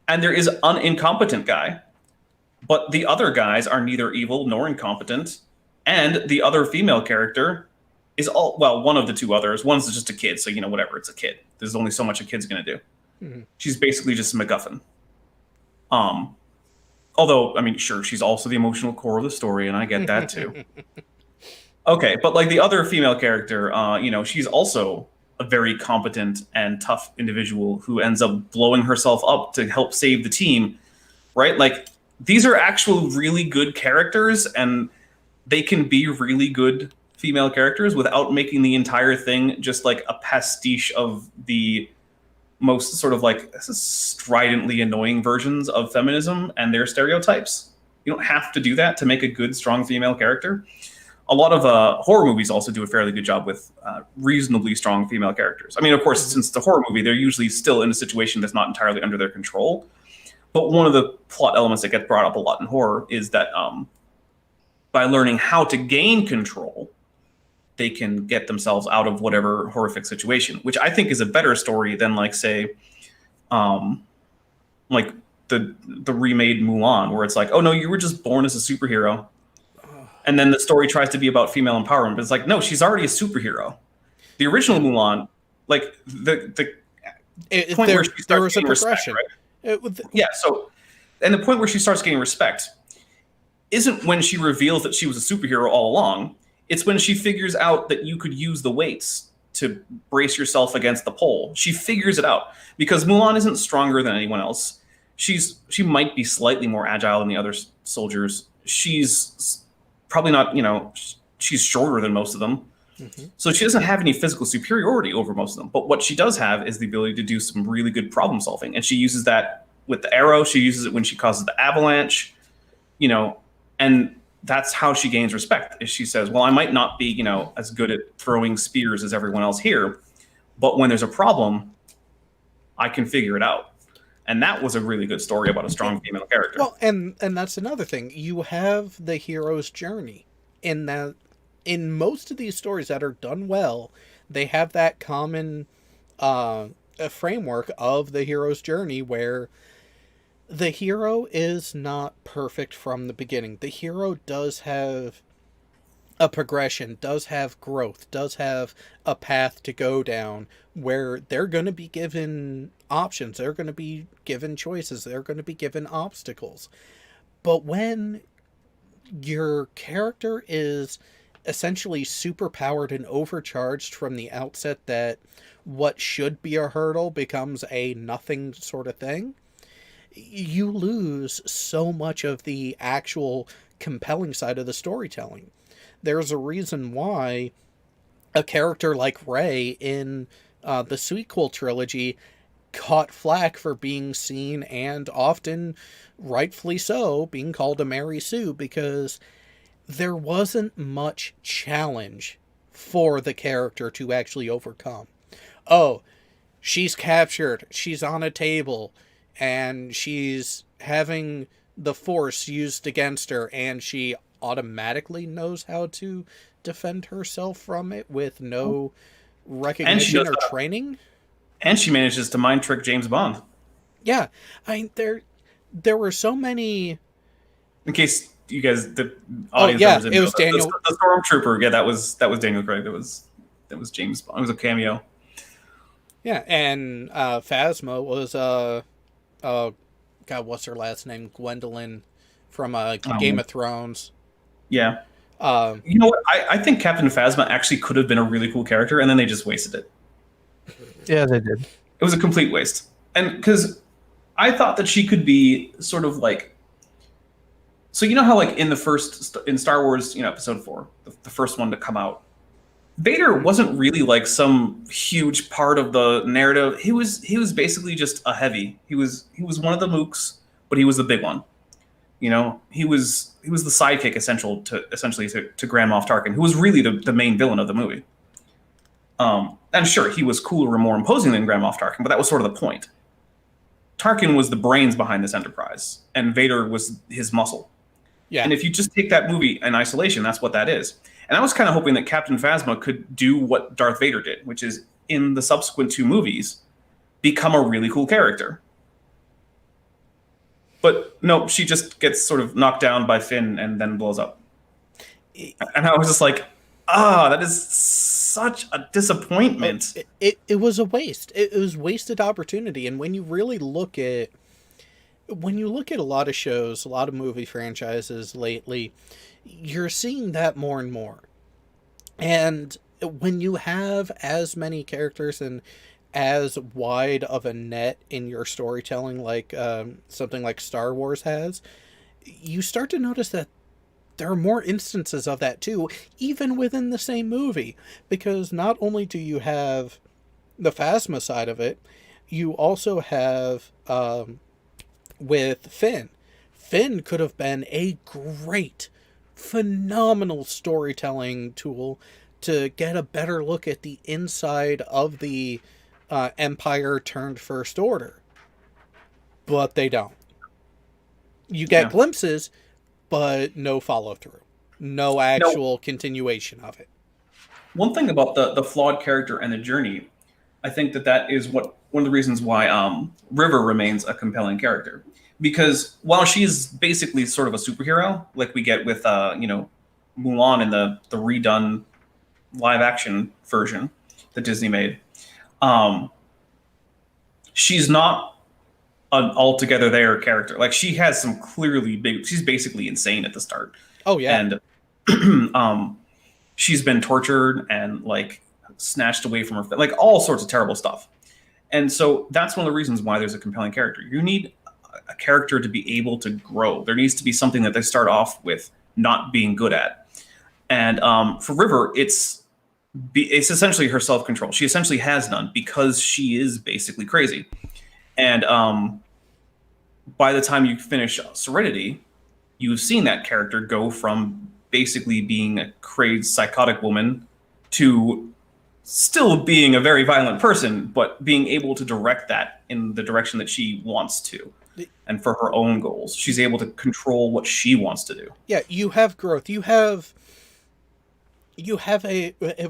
and there is an incompetent guy, but the other guys are neither evil nor incompetent, and the other female character is one of the two others. One's just a kid, so whatever, it's a kid. There's only so much a kid's gonna do. Mm-hmm. She's basically just a MacGuffin. Although, I mean, sure, she's also the emotional core of the story, and I get that too. Okay, but like the other female character, she's also a very competent and tough individual who ends up blowing herself up to help save the team, right? Like, these are actual really good characters, and they can be really good female characters without making the entire thing just like a pastiche of the most sort of like stridently annoying versions of feminism and their stereotypes. You don't have to do that to make a good, strong female character. A lot of horror movies also do a fairly good job with reasonably strong female characters. I mean, of course, since it's a horror movie, they're usually still in a situation that's not entirely under their control. But one of the plot elements that gets brought up a lot in horror is that by learning how to gain control, they can get themselves out of whatever horrific situation, which I think is a better story than, like, say, like the remade Mulan, where it's like, oh no, you were just born as a superhero. And then the story tries to be about female empowerment, but it's like, no, she's already a superhero. The original Mulan, like the point where she starts getting respect, right? So, and the point where she starts getting respect isn't when she reveals that she was a superhero all along. It's when she figures out that you could use the weights to brace yourself against the pole. She figures it out because Mulan isn't stronger than anyone else. she might be slightly more agile than the other soldiers. She's probably not, she's shorter than most of them. Mm-hmm. So she doesn't have any physical superiority over most of them. But what she does have is the ability to do some really good problem solving. And she uses that with the arrow. She uses it when she causes the avalanche, and that's how she gains respect. Is she says, well, I might not be, as good at throwing spears as everyone else here, but when there's a problem, I can figure it out. And that was a really good story about a strong female character. Well, and that's another thing. You have the hero's journey in that. In most of these stories that are done well, they have that common framework of the hero's journey where the hero is not perfect from the beginning. The hero does have a progression, does have growth, does have a path to go down where they're going to be given options, they're going to be given choices, they're going to be given obstacles. But when your character is essentially superpowered and overcharged from the outset that what should be a hurdle becomes a nothing sort of thing, you lose so much of the actual compelling side of the storytelling. There's a reason why a character like Rey in the sequel trilogy caught flack for being seen, and often rightfully so, being called a Mary Sue, because there wasn't much challenge for the character to actually overcome. Oh, she's captured, she's on a table, and she's having the Force used against her, and she automatically knows how to defend herself from it with no recognition or training. And she manages to mind trick James Bond. Yeah, there were so many. In case you guys, the audience, it was Daniel, the Stormtrooper. Yeah, that was Daniel Craig. That was James Bond. It was a cameo. Yeah, and Phasma was God, what's her last name? Gwendolyn from Game of Thrones. Yeah. You know what? I think Captain Phasma actually could have been a really cool character, and then they just wasted it. Yeah, they did. It was a complete waste. And because I thought that she could be sort of like, so you know how like in Star Wars, Episode 4, the first one to come out, Vader wasn't really like some huge part of the narrative. He was basically just a heavy. He was one of the mooks, but he was the big one. He was the sidekick essentially to Grand Moff Tarkin, who was really the main villain of the movie. And sure, he was cooler and more imposing than Grand Moff Tarkin, but that was sort of the point. Tarkin was the brains behind this enterprise, and Vader was his muscle. Yeah. And if you just take that movie in isolation, that's what that is. And I was kind of hoping that Captain Phasma could do what Darth Vader did, which is, in the subsequent 2 movies, become a really cool character. But no, she just gets sort of knocked down by Finn and then blows up. And I was just like, that is such a disappointment. It was a waste. It was wasted opportunity. And when you really look at a lot of shows, a lot of movie franchises lately, you're seeing that more and more. And when you have as many characters and as wide of a net in your storytelling like something like Star Wars has, you start to notice that there are more instances of that too, even within the same movie. Because not only do you have the Phasma side of it, you also have with Finn. Finn could have been a great, phenomenal storytelling tool to get a better look at the inside of the Empire turned First Order. But they don't. You get glimpses, but no follow-through. No actual continuation of it. One thing about the flawed character and the journey, I think that is one of the reasons why River remains a compelling character. Because while she's basically sort of a superhero, like we get with Mulan in the redone live-action version that Disney made, she's not an altogether there character. Like, she has some clearly big. She's basically insane at the start. Oh yeah, and she's been tortured and like snatched away from her, like all sorts of terrible stuff. And so that's one of the reasons why there's a compelling character. You need a character to be able to grow. There needs to be something that they start off with not being good at. And for River, it's essentially her self-control. She essentially has none because she is basically crazy. And by the time you finish Serenity, you've seen that character go from basically being a crazed, psychotic woman to still being a very violent person, but being able to direct that in the direction that she wants to. And for her own goals, she's able to control what she wants to do. Yeah, you have growth. You have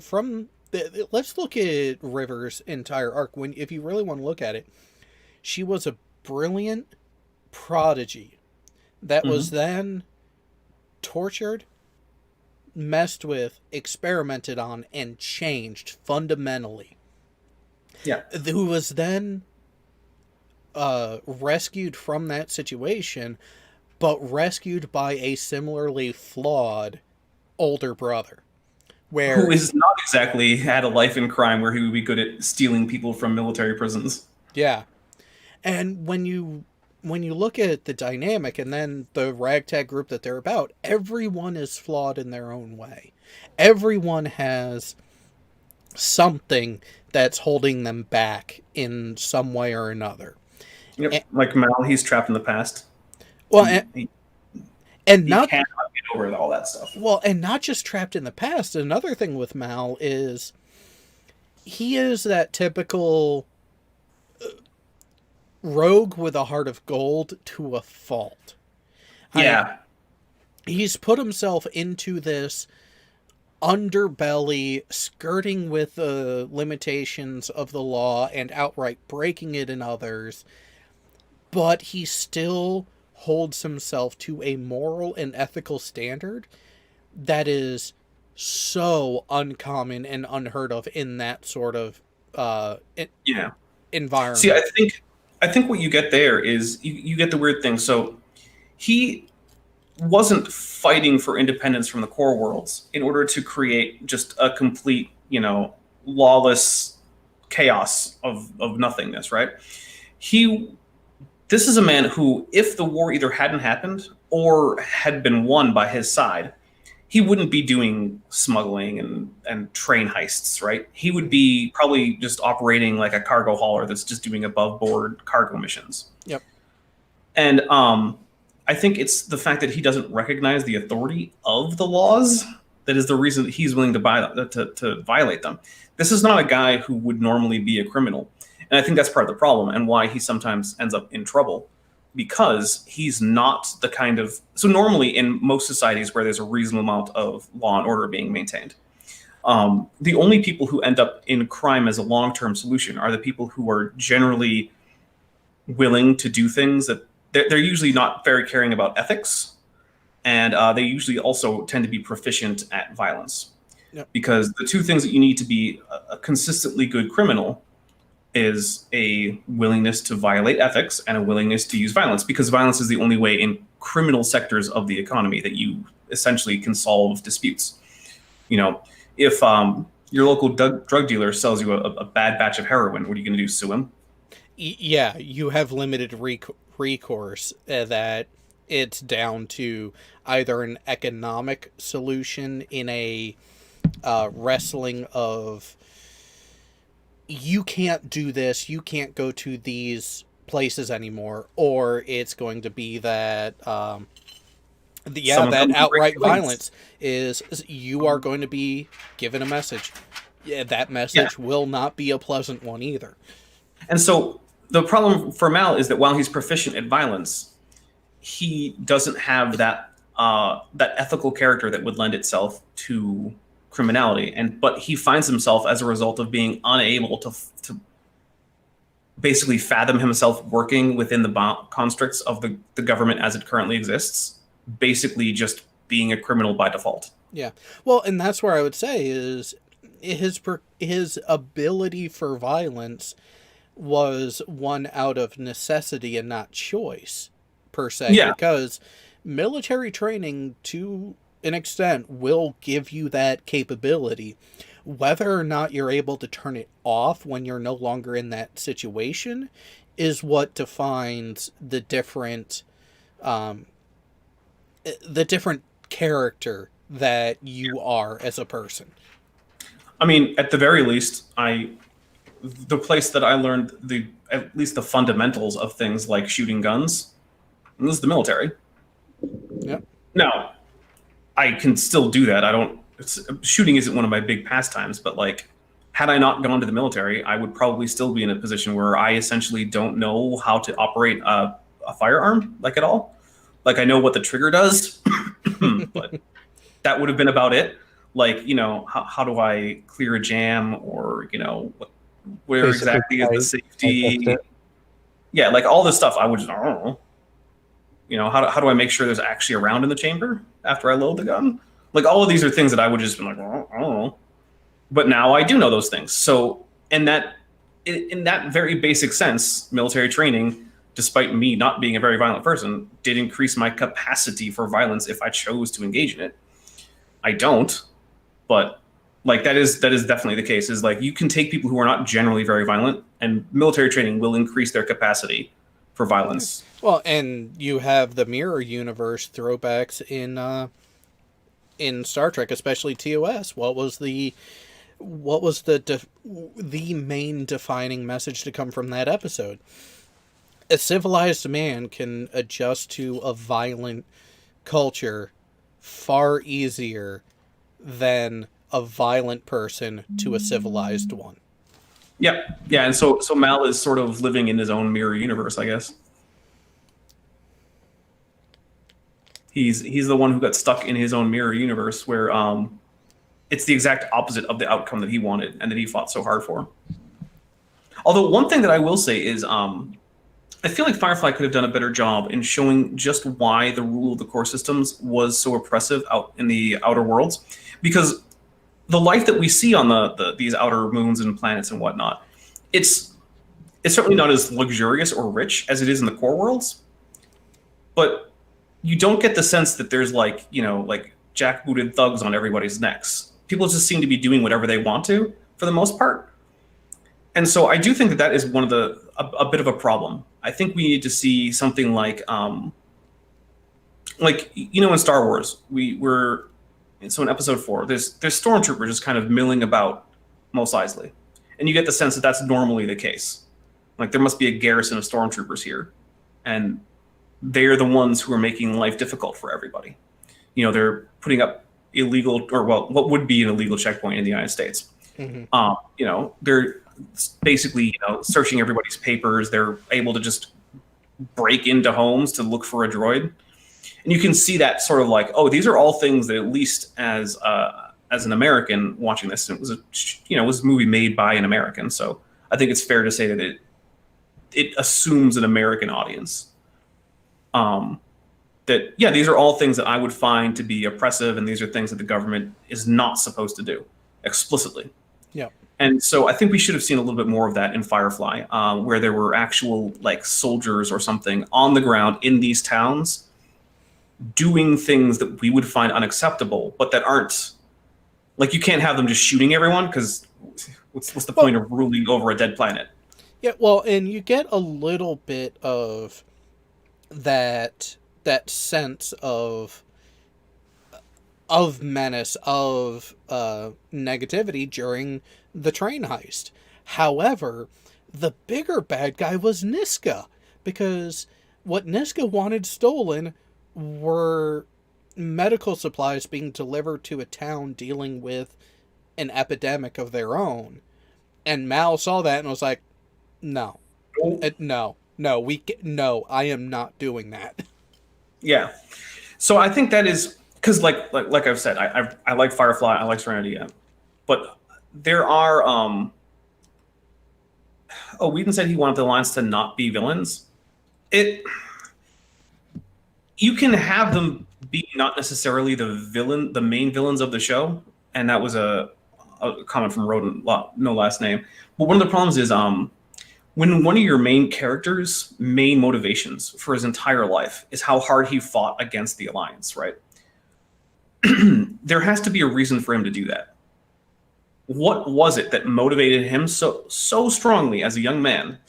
from let's look at River's entire arc. If you really want to look at it, she was a brilliant prodigy that was then tortured, messed with, experimented on, and changed fundamentally. Yeah. Who was then rescued from that situation, but rescued by a similarly flawed older brother. Who is not exactly had a life in crime where he would be good at stealing people from military prisons. Yeah. And when you look at the dynamic and then the ragtag group that they're about, everyone is flawed in their own way. Everyone has something that's holding them back in some way or another. Yep. Like Mal, he's trapped in the past. Well, he not cannot get over all that stuff. Well, and not just trapped in the past. Another thing with Mal is he is that typical rogue with a heart of gold to a fault. Yeah. He's put himself into this underbelly, skirting with the limitations of the law and outright breaking it in others, but he still holds himself to a moral and ethical standard that is so uncommon and unheard of in that sort of environment. See, I think what you get there is you get the weird thing. So he wasn't fighting for independence from the core worlds in order to create just a complete, lawless chaos of nothingness, right? This is a man who, if the war either hadn't happened or had been won by his side, he wouldn't be doing smuggling and train heists, right? He would be probably just operating like a cargo hauler that's just doing above board cargo missions. Yep. And I think it's the fact that he doesn't recognize the authority of the laws that is the reason that he's willing to violate them. This is not a guy who would normally be a criminal. And I think that's part of the problem and why he sometimes ends up in trouble. Because he's not the kind of... So normally in most societies where there's a reasonable amount of law and order being maintained, the only people who end up in crime as a long-term solution are the people who are generally willing to do things that... They're usually not very caring about ethics, and they usually also tend to be proficient at violence. Yep. Because the two things that you need to be a consistently good criminal is a willingness to violate ethics and a willingness to use violence, because violence is the only way in criminal sectors of the economy that you essentially can solve disputes. If your local drug dealer sells you a bad batch of heroin, what are you going to do, sue him? Yeah, you have limited recourse, that it's down to either an economic solution in a wrestling of... you can't do this, you can't go to these places anymore, or it's going to be that that outright violence is you are going to be given a message. Yeah, that message will not be a pleasant one either. And so the problem for Mal is that while he's proficient at violence, he doesn't have that ethical character that would lend itself to criminality, but he finds himself as a result of being unable to basically fathom himself working within the constructs of the government as it currently exists, basically just being a criminal by default. Yeah, well, and that's where I would say is his ability for violence was one out of necessity and not choice per se. Yeah. Because military training to an extent will give you that capability. Whether or not you're able to turn it off when you're no longer in that situation is what defines the different character that you are as a person. I mean, at the very least, the place that I learned at least the fundamentals of things like shooting guns, and this is the military. Yep. Now, I can still do that. Shooting isn't one of my big pastimes, but like, had I not gone to the military, I would probably still be in a position where I essentially don't know how to operate a firearm, like at all. Like, I know what the trigger does, but that would have been about it. Like, how do I clear a jam, or, where Basically, exactly is the safety? that's it. Yeah, like all this stuff, I would just, I don't know. How do I make sure there's actually a round in the chamber after I load the gun? Like, all of these are things that I would just be like, I don't know. But now I do know those things. So in that very basic sense, military training, despite me not being a very violent person, did increase my capacity for violence if I chose to engage in it. I don't, but like that is definitely the case. Is like, you can take people who are not generally very violent, and military training will increase their capacity for violence. Well, and you have the mirror universe throwbacks in Star Trek, especially TOS. What was the main defining message to come from that episode? A civilized man can adjust to a violent culture far easier than a violent person to a civilized one. Yeah, and so Mal is sort of living in his own mirror universe, I guess. He's the one who got stuck in his own mirror universe, where it's the exact opposite of the outcome that he wanted and that he fought so hard for. Although one thing that I will say is, I feel like Firefly could have done a better job in showing just why the rule of the core systems was so oppressive out in the outer worlds, because the life that we see on these outer moons and planets and whatnot, it's certainly not as luxurious or rich as it is in the core worlds, but you don't get the sense that there's like jackbooted thugs on everybody's necks. People just seem to be doing whatever they want to, for the most part. And so I do think that is one of a bit of a problem. I think we need to see something like in Star Wars, so in episode 4, there's stormtroopers just kind of milling about Mos Eisley, and you get the sense that that's normally the case. Like, there must be a garrison of stormtroopers here, and they're the ones who are making life difficult for everybody. They're putting up what would be an illegal checkpoint in the United States. Mm-hmm. They're basically, searching everybody's papers. They're able to just break into homes to look for a droid. And you can see that sort of like, oh, these are all things that, at least as an American watching this, it was a movie made by an American. So I think it's fair to say that it assumes an American audience. These are all things that I would find to be oppressive, and these are things that the government is not supposed to do explicitly. Yeah. And so I think we should have seen a little bit more of that in Firefly, where there were actual like soldiers or something on the ground in these towns doing things that we would find unacceptable, but that aren't, like, you can't have them just shooting everyone, because what's the point of ruling over a dead planet? Yeah, well, and you get a little bit of that sense of menace, of negativity during the train heist. However, the bigger bad guy was Niska, because what Niska wanted stolen were medical supplies being delivered to a town dealing with an epidemic of their own. And Mal saw that and was like, no, I am not doing that. Yeah. So I think that is, because like I've said, I like Firefly, I like Serenity, but there are Whedon said he wanted the Alliance to not be villains. You can have them be not necessarily the main villains of the show, and that was a comment from Rodent, no last name. But one of the problems is when one of your main characters' main motivations for his entire life is how hard he fought against the Alliance, right? There has to be a reason for him to do that. What was it that motivated him so strongly as a young man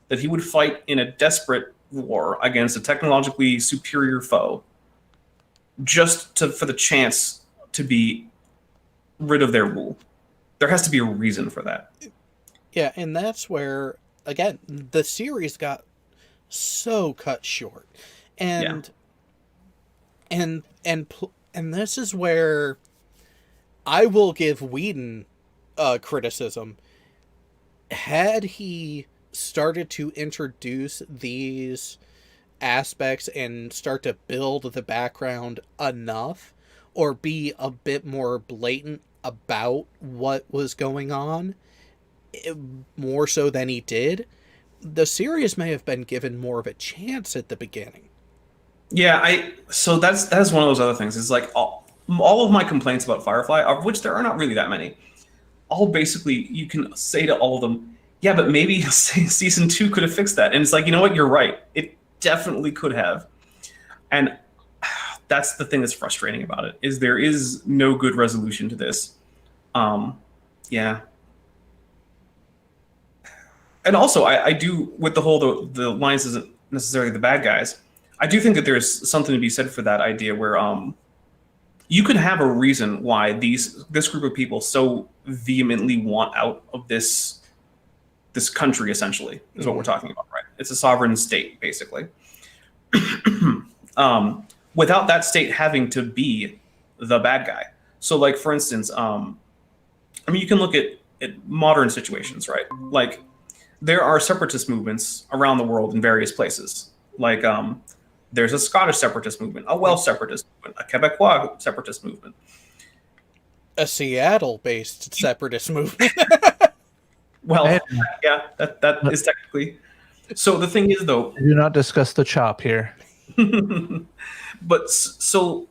that he would fight in a desperate war against a technologically superior foe just for the chance to be rid of their rule. There has to be a reason for that. Yeah, and that's where, again, the series got so cut short. And and this is where I will give Whedon criticism. Had he started to introduce these aspects and start to build the background enough, or be a bit more blatant about what was going on, more so than he did, the series may have been given more of a chance at the beginning. Yeah, so that's one of those other things. It's like all of my complaints about Firefly, of which there are not really that many, all basically you can say to all of them, yeah, but maybe season 2 could have fixed that. And it's like, you know what, you're right. It definitely could have. And that's the thing that's frustrating about it, is there is no good resolution to this. Yeah. And also, I do, with the whole, the Alliance isn't necessarily the bad guys, I do think that there's something to be said for that idea where you could have a reason why this group of people so vehemently want out of this country, essentially, is what we're talking about, right? It's a sovereign state, basically. Without that state having to be the bad guy. So, like, for instance, you can look at modern situations, right? Like, there are separatist movements around the world in various places. Like, there's a Scottish separatist movement, a Welsh separatist movement, a Quebecois separatist movement. A Seattle-based separatist movement. Well, yeah, that is technically. So the thing is, though... Do not discuss the chop here. But so...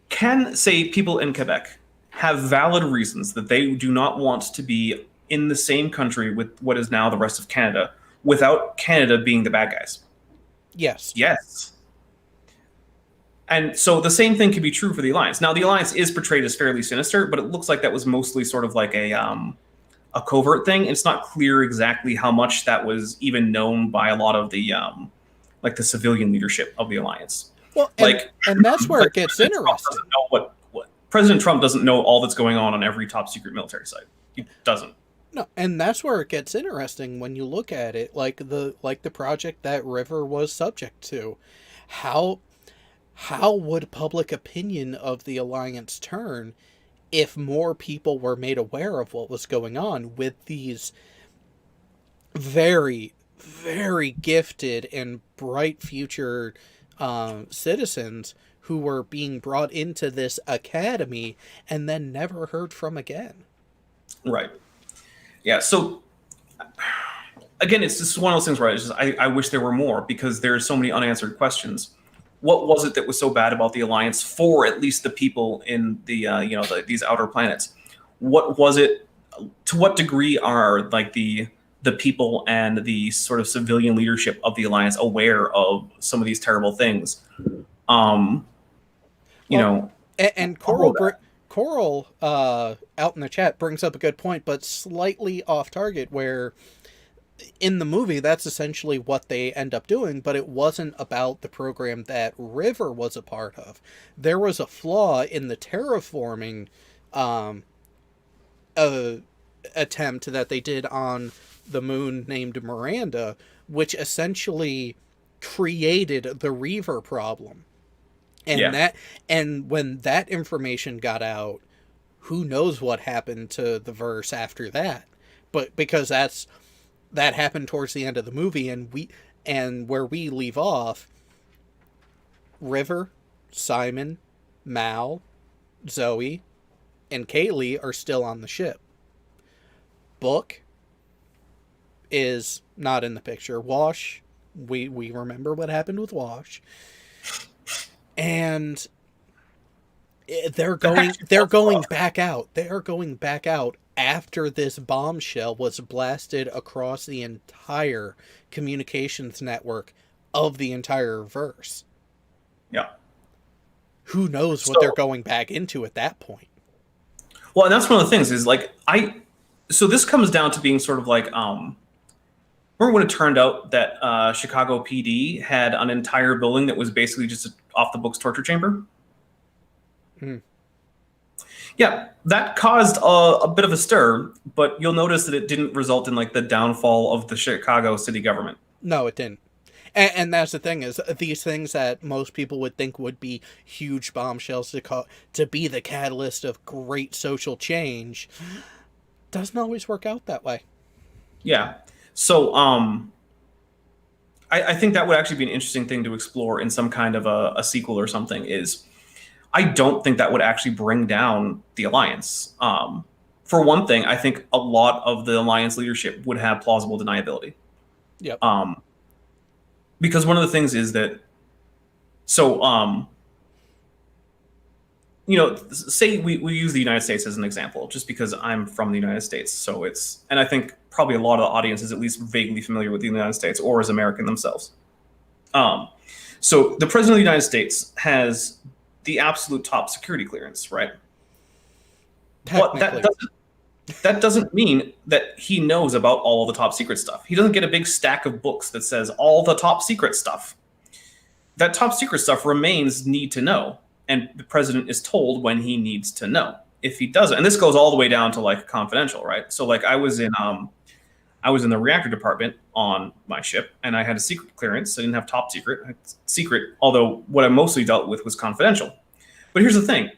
Can, say, people in Quebec have valid reasons that they do not want to be in the same country with what is now the rest of Canada without Canada being the bad guys? Yes. Yes. And so the same thing could be true for the Alliance. Now, the Alliance is portrayed as fairly sinister, but it looks like that was mostly sort of like a covert thing. It's not clear exactly how much that was even known by a lot of the the civilian leadership of the Alliance. Well, and that's where it gets interesting. President Trump doesn't know all that's going on every top secret military site. He doesn't. No, and that's where it gets interesting when you look at it, like the project that River was subject to. How would public opinion of the Alliance turn if more people were made aware of what was going on with these very, very gifted and bright future citizens who were being brought into this academy and then never heard from again? Right. Yeah, so again, it's just one of those things where I wish there were more, because there's so many unanswered questions. What was it that was so bad about the Alliance for at least the people in the these outer planets? What was it? To what degree are the people and the sort of civilian leadership of the Alliance aware of some of these terrible things? And Coral out in the chat brings up a good point, but slightly off target, where in the movie that's essentially what they end up doing, but it wasn't about the program that River was a part of. There was a flaw in the terraforming attempt that they did on the moon named Miranda, which essentially created the Reaver problem. And when that information got out, who knows what happened to the verse after that? But because that happened towards the end of the movie, and where we leave off, River, Simon, Mal, Zoe, and Kaylee are still on the ship. Book is not in the picture. Wash, we remember what happened with Wash. And they're going back out. They are going back out after this bombshell was blasted across the entire communications network of the entire verse. Yeah. Who knows what they're going back into at that point? Well, and that's one of the things is So this comes down to being sort of like, remember when it turned out that Chicago PD had an entire building that was basically just an off-the-books torture chamber? Hmm. Yeah, that caused a bit of a stir, but you'll notice that it didn't result in like the downfall of the Chicago city government. No, it didn't. And that's the thing is these things that most people would think would be huge bombshells to be the catalyst of great social change doesn't always work out that way. Yeah. So I think that would actually be an interesting thing to explore in some kind of a sequel or something. Is I don't think that would actually bring down the Alliance. For one thing, I think a lot of the Alliance leadership would have plausible deniability. Yep. Because one of the things is that, so, say we use the United States as an example, just because I'm from the United States. So and I think probably a lot of the audience is at least vaguely familiar with the United States or is American themselves. So the President of the United States has the absolute top security clearance, right? But that doesn't mean that he knows about all the top secret stuff. He doesn't get a big stack of books that says all the top secret stuff. That top secret stuff remains need to know, and the president is told when he needs to know. If he doesn't, and this goes all the way down to like confidential, right? So like I was in the reactor department on my ship, and I had a secret clearance. I didn't have top secret. I had secret, although what I mostly dealt with was confidential. But here's the thing.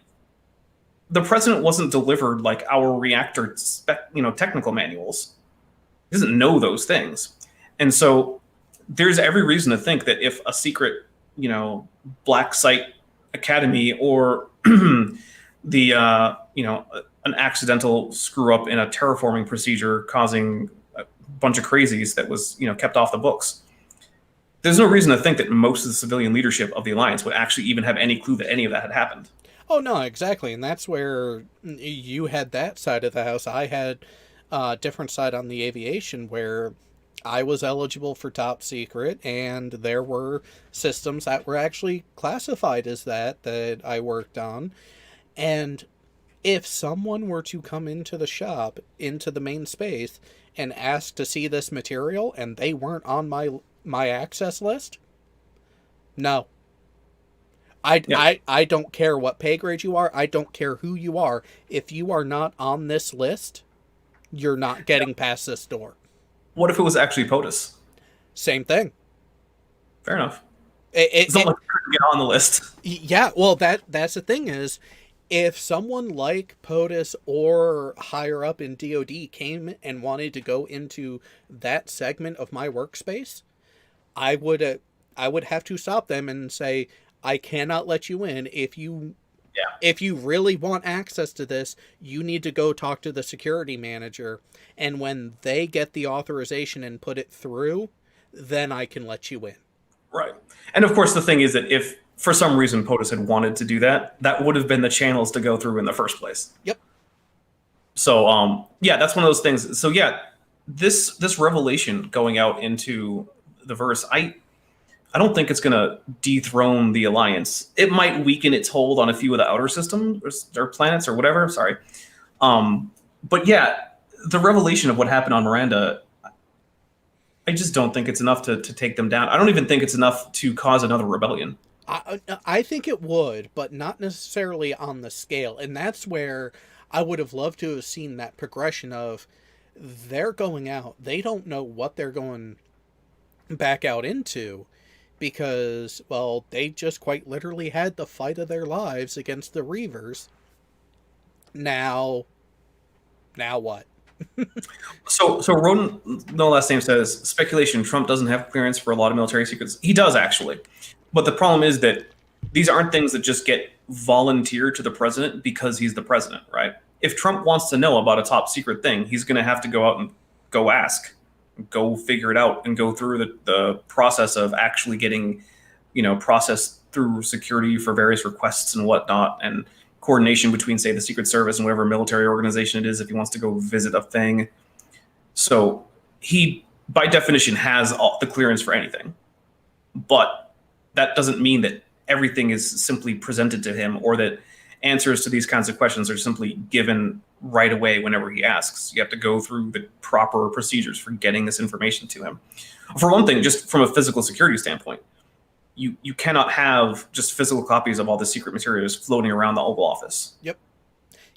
The president wasn't delivered like our reactor technical manuals. He doesn't know those things. And so there's every reason to think that if a secret, black site academy or the, an accidental screw up in a terraforming procedure causing a bunch of crazies that was, kept off the books, there's no reason to think that most of the civilian leadership of the Alliance would actually even have any clue that any of that had happened. Oh, no, exactly. And that's where you had that side of the house. I had a different side on the aviation where I was eligible for top secret, and there were systems that were actually classified as that I worked on. And if someone were to come into the shop, into the main space, and ask to see this material, and they weren't on my access list, no. I don't care what pay grade you are. I don't care who you are. If you are not on this list, you're not getting past this door. What if it was actually POTUS? Same thing. Fair enough. It's not like you couldn't get on the list. Yeah, well, that's the thing is, if someone like POTUS or higher up in DoD came and wanted to go into that segment of my workspace, I would have to stop them and say, I cannot let you in. If you really want access to this, you need to go talk to the security manager. And when they get the authorization and put it through, then I can let you in. Right. And of course, the thing is that if for some reason POTUS had wanted to do that, that would have been the channels to go through in the first place. Yep. So, that's one of those things. So, this revelation going out into the verse, I don't think it's going to dethrone the Alliance. It might weaken its hold on a few of the outer systems or planets or whatever. Sorry. But the revelation of what happened on Miranda, I just don't think it's enough to take them down. I don't even think it's enough to cause another rebellion. I think it would, but not necessarily on the scale. And that's where I would have loved to have seen that progression of they're going out. They don't know what they're going back out into. Because, well, they just quite literally had the fight of their lives against the Reavers. Now what? So Roden, no last name says, speculation, Trump doesn't have clearance for a lot of military secrets. He does, actually. But the problem is that these aren't things that just get volunteered to the president because he's the president, right? If Trump wants to know about a top secret thing, he's going to have to go out and go ask. Go figure it out and go through the process of actually getting, processed through security for various requests and whatnot, and coordination between, say, the Secret Service and whatever military organization it is if he wants to go visit a thing. So he, by definition, has all the clearance for anything. But that doesn't mean that everything is simply presented to him or that answers to these kinds of questions are simply given right away whenever he asks. You have to go through the proper procedures for getting this information to him. For one thing, just from a physical security standpoint, you cannot have just physical copies of all the secret materials floating around the Oval Office. Yep.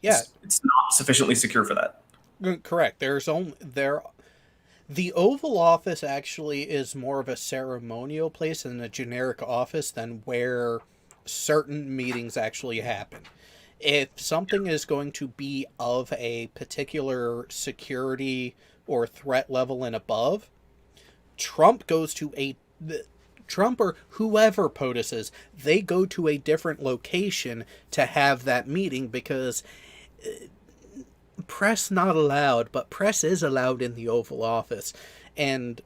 Yeah. It's not sufficiently secure for that. Correct. The Oval Office actually is more of a ceremonial place than a generic office than where certain meetings actually happen. If something is going to be of a particular security or threat level and above, Trump or whoever POTUS is, they go to a different location to have that meeting because press not allowed, but press is allowed in the Oval Office. And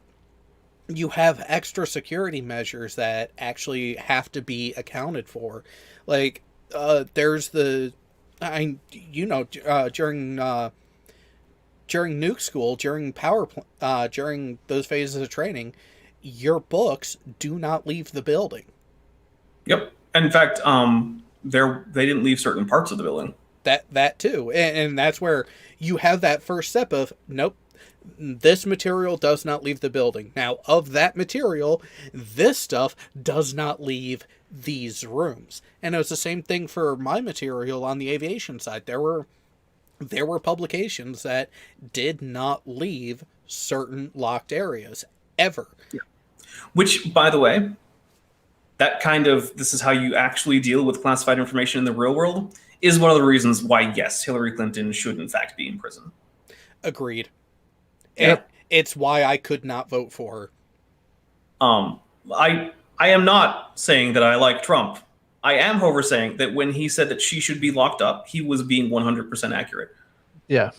you have extra security measures that actually have to be accounted for. Like, there's during nuke school, during those phases of training, your books do not leave the building. Yep. In fact, they didn't leave certain parts of the building. That too. And that's where you have that first step of, nope, this material does not leave the building. Now, of that material, this stuff does not leave these rooms. And it was the same thing for my material on the aviation side. There were publications that did not leave certain locked areas, ever. Yeah. Which, by the way, this is how you actually deal with classified information in the real world, is one of the reasons why, yes, Hillary Clinton should in fact be in prison. Agreed. Yep. It's why I could not vote for her. I am not saying that I like Trump. I am, however, saying that when he said that she should be locked up, he was being 100% accurate. Yeah.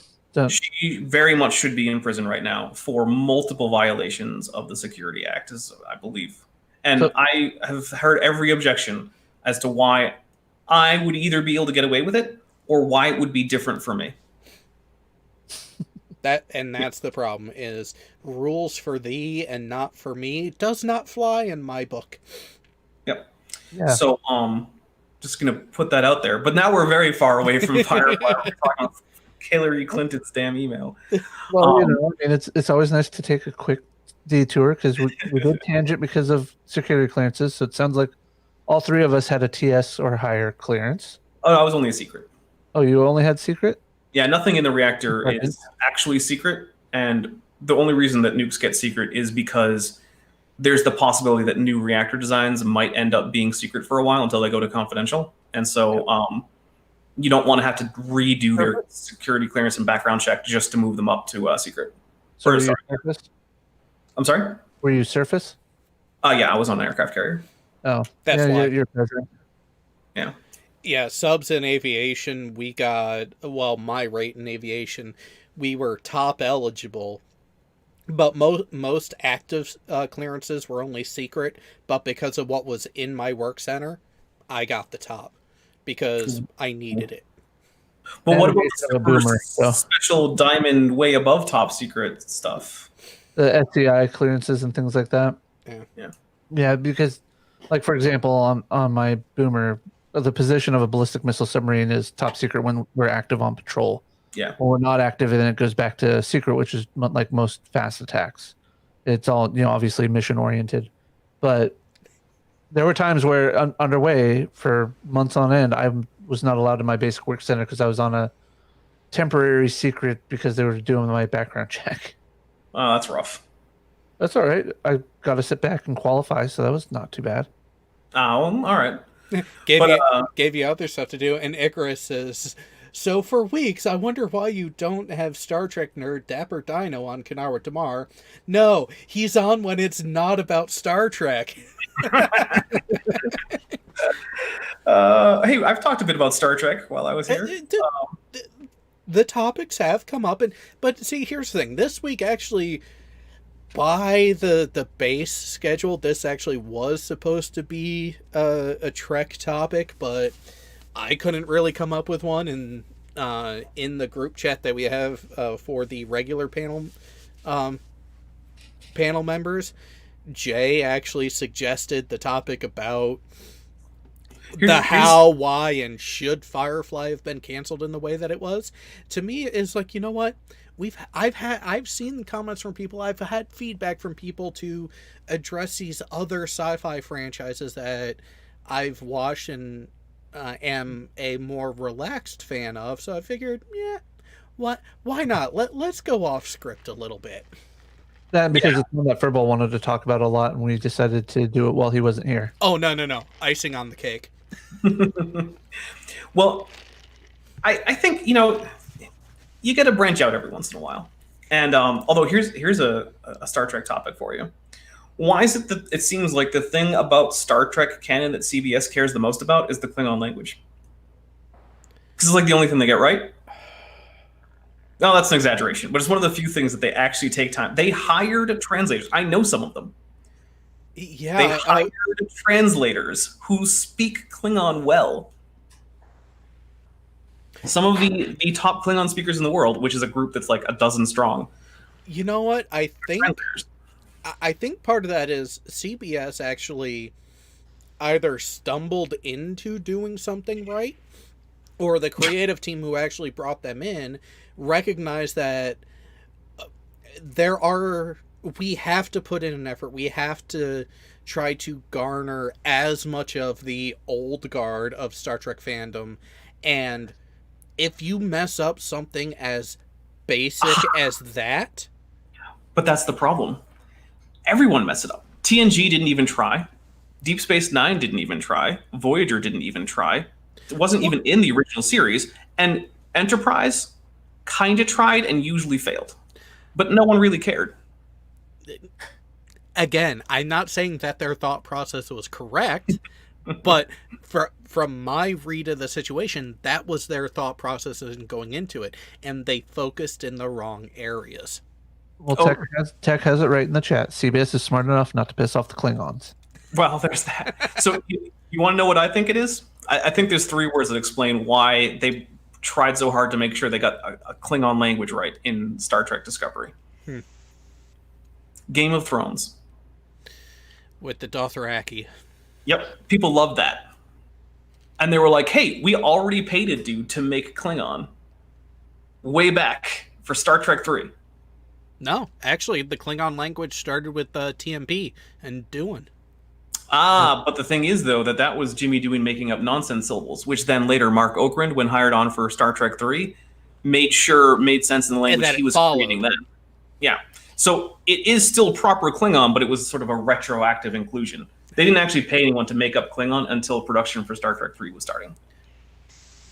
She very much should be in prison right now for multiple violations of the Security Act, as I believe. And I have heard every objection as to why I would either be able to get away with it or why it would be different for me. That's the problem, is rules for thee and not for me does not fly in my book. Yep. Yeah. So just gonna put that out there. But now we're very far away from Firefly. We're talking about Hillary Clinton's damn email. Well, I mean, it's always nice to take a quick detour because we did tangent because of security clearances. So it sounds like all three of us had a TS or higher clearance. Oh, I was only a secret. Oh, you only had secret? Yeah, nothing in the reactor is actually secret, and the only reason that nukes get secret is because there's the possibility that new reactor designs might end up being secret for a while until they go to confidential, and so you don't want to have to redo their security clearance and background check just to move them up to secret. So were you surface? I'm sorry? Were you surface? Yeah, I was on an aircraft carrier. Oh, that's why. You're president. Yeah. Yeah, subs in aviation, we got, well, my rate in aviation, we were top eligible, but most active clearances were only secret, but because of what was in my work center, I got the top, because I needed it. But what about the special diamond way above top secret stuff? The SCI clearances and things like that? Yeah, because, like, for example, on my boomer, the position of a ballistic missile submarine is top secret when we're active on patrol. Yeah. When we're not active, and then it goes back to secret, which is like most fast attacks. It's all, obviously mission oriented. But there were times where underway for months on end, I was not allowed in my basic work center because I was on a temporary secret because they were doing my background check. Oh, that's rough. That's all right. I got to sit back and qualify, so that was not too bad. Oh, well, all right. Gave you other stuff to do, and Icarus says, so for weeks, I wonder why you don't have Star Trek nerd Dapper Dino on Kanar with Damar. No, he's on when it's not about Star Trek. Hey, I've talked a bit about Star Trek while I was here. The topics have come up, but see, here's the thing. This week, actually, by the base schedule, this actually was supposed to be a Trek topic, but I couldn't really come up with one in the group chat that we have for the regular panel members. Jay actually suggested the topic about the how, why, and should Firefly have been canceled in the way that it was, to me is like, you know what? I've seen comments from people, I've had feedback from people to address these other sci-fi franchises that I've watched and am a more relaxed fan of. So I figured, yeah, why not? Let's go off script a little bit. That because it's one that Furball wanted to talk about a lot, and we decided to do it while he wasn't here. Oh, no. Icing on the cake. Well, I think, you got to branch out every once in a while. And although here's a Star Trek topic for you. Why is it that it seems like the thing about Star Trek canon that CBS cares the most about is the Klingon language? Because it's like the only thing they get right. No, that's an exaggeration, but it's one of the few things that they actually take time. They hired translators. I know some of them. Yeah, they hired translators who speak Klingon well. Some of the top Klingon speakers in the world, which is a group that's like a dozen strong. You know what? I think part of that is CBS actually either stumbled into doing something right, or the creative team who actually brought them in recognized that we have to put in an effort. We have to try to garner as much of the old guard of Star Trek fandom, and if you mess up something as basic as that... But that's the problem. Everyone messed it up. TNG didn't even try. Deep Space Nine didn't even try. Voyager didn't even try. It wasn't even in the original series. And Enterprise kind of tried and usually failed. But no one really cared. Again, I'm not saying that their thought process was correct, but from my read of the situation, that was their thought process in going into it, and they focused in the wrong areas. Well, Tech has it right in the chat. CBS is smart enough not to piss off the Klingons. Well, there's that. So you want to know what I think it is? I think there's 3 words that explain why they tried so hard to make sure they got a Klingon language right in Star Trek Discovery. Game of Thrones. With the Dothraki. Yep. People loved that. And they were like, hey, we already paid a dude to make Klingon way back for Star Trek 3. No, actually, the Klingon language started with TMP and Doohan. But the thing is, though, that was Jimmy Doohan making up nonsense syllables, which then later Mark Okrand, when hired on for Star Trek 3, made sense in the language he was creating then. Yeah. So it is still proper Klingon, but it was sort of a retroactive inclusion. They didn't actually pay anyone to make up Klingon until production for Star Trek 3 was starting.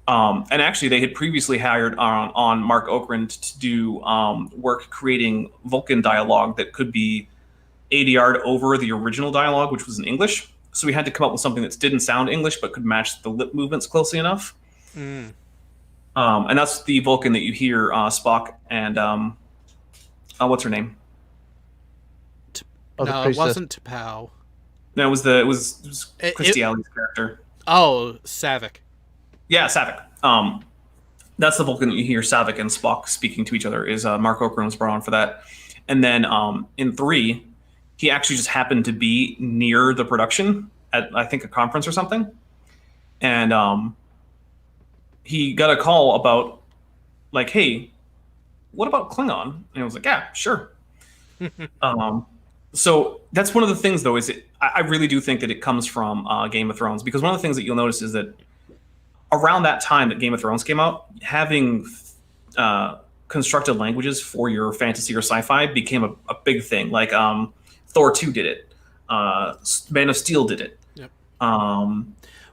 And actually, they had previously hired on Mark Okrand to do work creating Vulcan dialogue that could be ADR'd over the original dialogue, which was in English. So we had to come up with something that didn't sound English but could match the lip movements closely enough. And that's the Vulcan that you hear Spock and what's her name? No, it wasn't T'Pau. No, it was Christy Alley's character. Oh, Saavik. Yeah, Saavik. That's the Vulcan that you hear Saavik and Spock speaking to each other. Is Mark Okrand was brought on for that, and then in 3, he actually just happened to be near the production at I think a conference or something, and he got a call about like, hey, what about Klingon? And I was like, yeah, sure. So that's one of the things, though, is I really do think that it comes from Game of Thrones, because one of the things that you'll notice is that around that time that Game of Thrones came out, having constructed languages for your fantasy or sci-fi became a big thing. Like Thor 2 did it. Man of Steel did it. Yep.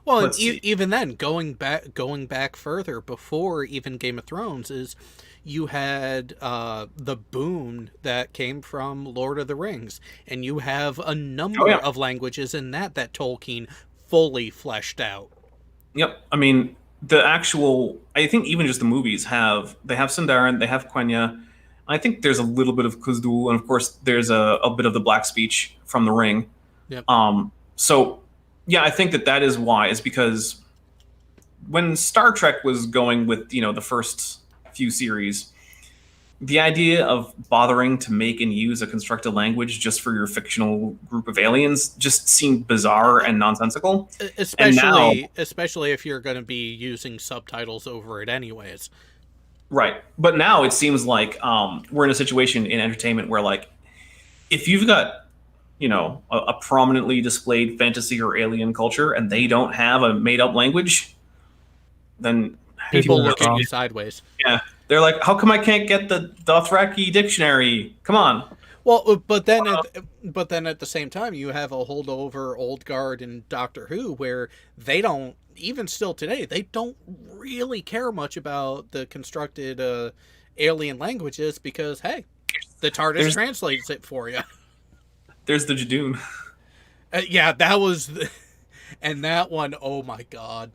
Well, even then, going back further, before even Game of Thrones, is you had the boon that came from Lord of the Rings, and you have a number of languages in that Tolkien fully fleshed out. Yep. I mean, I think even just the movies have Sindarin, they have Quenya. I think there's a little bit of Khuzdu, and of course there's a bit of the Black speech from The Ring. Yep. So yeah, I think that is why, is because when Star Trek was going with, the first few series, the idea of bothering to make and use a constructed language just for your fictional group of aliens just seemed bizarre and nonsensical. And now, Especially if you're going to be using subtitles over it anyways. right, but now it seems like we're in a situation in entertainment where, like, if you've got, a prominently displayed fantasy or alien culture and they don't have a made-up language, then People look at you sideways. Yeah, they're like, "How come I can't get the Dothraki dictionary? Come on." Well, but then at the same time, you have a holdover old guard in Doctor Who where they don't, even still today, they don't really care much about the constructed alien languages because, hey, the TARDIS translates it for you. There's the Jadoon. Yeah, that was, and that one, oh my god.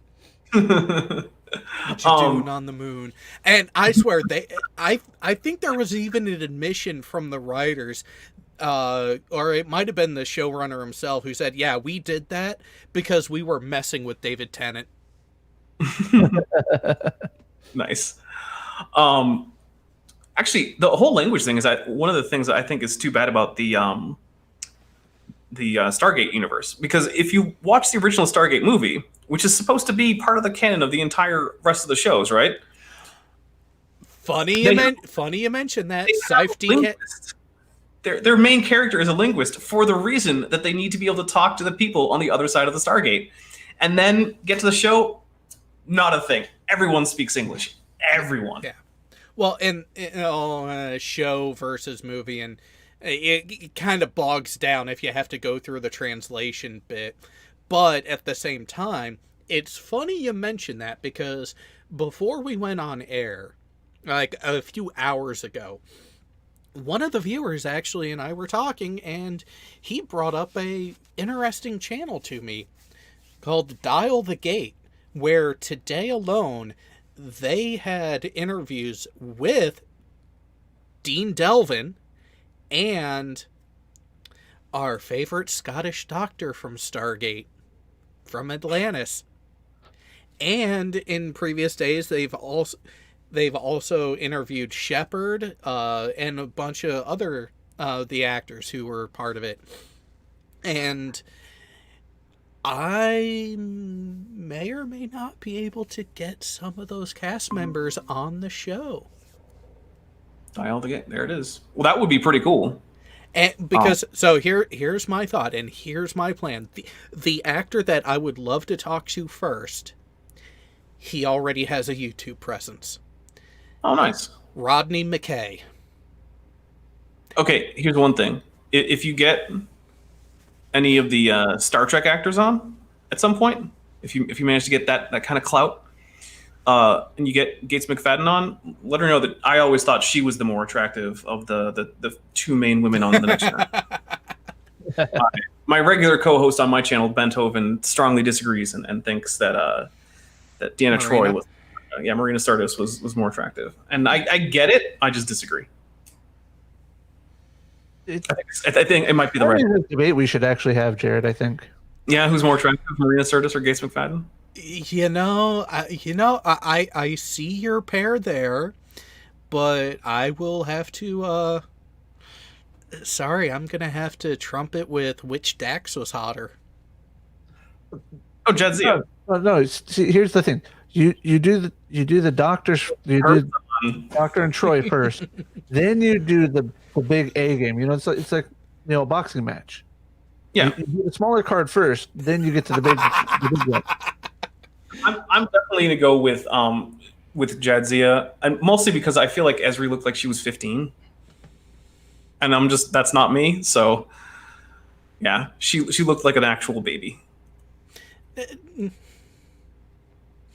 Jadoon on the moon. And I swear I think there was even an admission from the writers, or it might have been the showrunner himself, who said, yeah, we did that because we were messing with David Tennant. Nice. Actually, the whole language thing is one of the things that I think is too bad about the Stargate universe, because if you watch the original Stargate movie, which is supposed to be part of the canon of the entire rest of the shows, right? Funny you mention that. Their main character is a linguist for the reason that they need to be able to talk to the people on the other side of the Stargate. And then get to the show, not a thing. Everyone speaks English. Everyone. Yeah. Well, in show versus movie, and it kind of bogs down if you have to go through the translation bit. But at the same time, it's funny you mention that, because before we went on air, like a few hours ago, one of the viewers actually and I were talking, and he brought up a interesting channel to me called Dial the Gate, where today alone they had interviews with Dean Delvin and our favorite Scottish doctor from Stargate, from Atlantis. And in previous days, they've also interviewed Shepard and a bunch of other the actors who were part of it. And I may or may not be able to get some of those cast members on the show. Dial the Gate. There it is. Well, that would be pretty cool. And because so here's my thought, and here's my plan. The actor that I would love to talk to first, he already has a YouTube presence. Oh, nice. Rodney McKay. Okay, here's one thing. If you get any of the Star Trek actors on at some point, if you manage to get that kind of clout, and you get Gates McFadden on, let her know that I always thought she was the more attractive of the two main women on the next show. My regular co-host on my channel, Benthoven, strongly disagrees and thinks that Deanna Troi was, Marina Sirtis was more attractive. And I get it, I just disagree. I think it might be the right debate we should actually have, Jared, I think. Yeah, who's more attractive, Marina Sirtis or Gates McFadden? I see your pair there, but I will have to, sorry, I'm going to have to trump it with which Dax was hotter. Oh, Jadzia. No, see, here's the thing. You do the doctors, Doctor and Troy first, then you do the big A game. It's like a boxing match. Yeah, you do the smaller card first, then you get to the big one. I'm definitely gonna go with Jadzia, and mostly because I feel like Esri looked like she was 15, and that's not me. So yeah, she looked like an actual baby.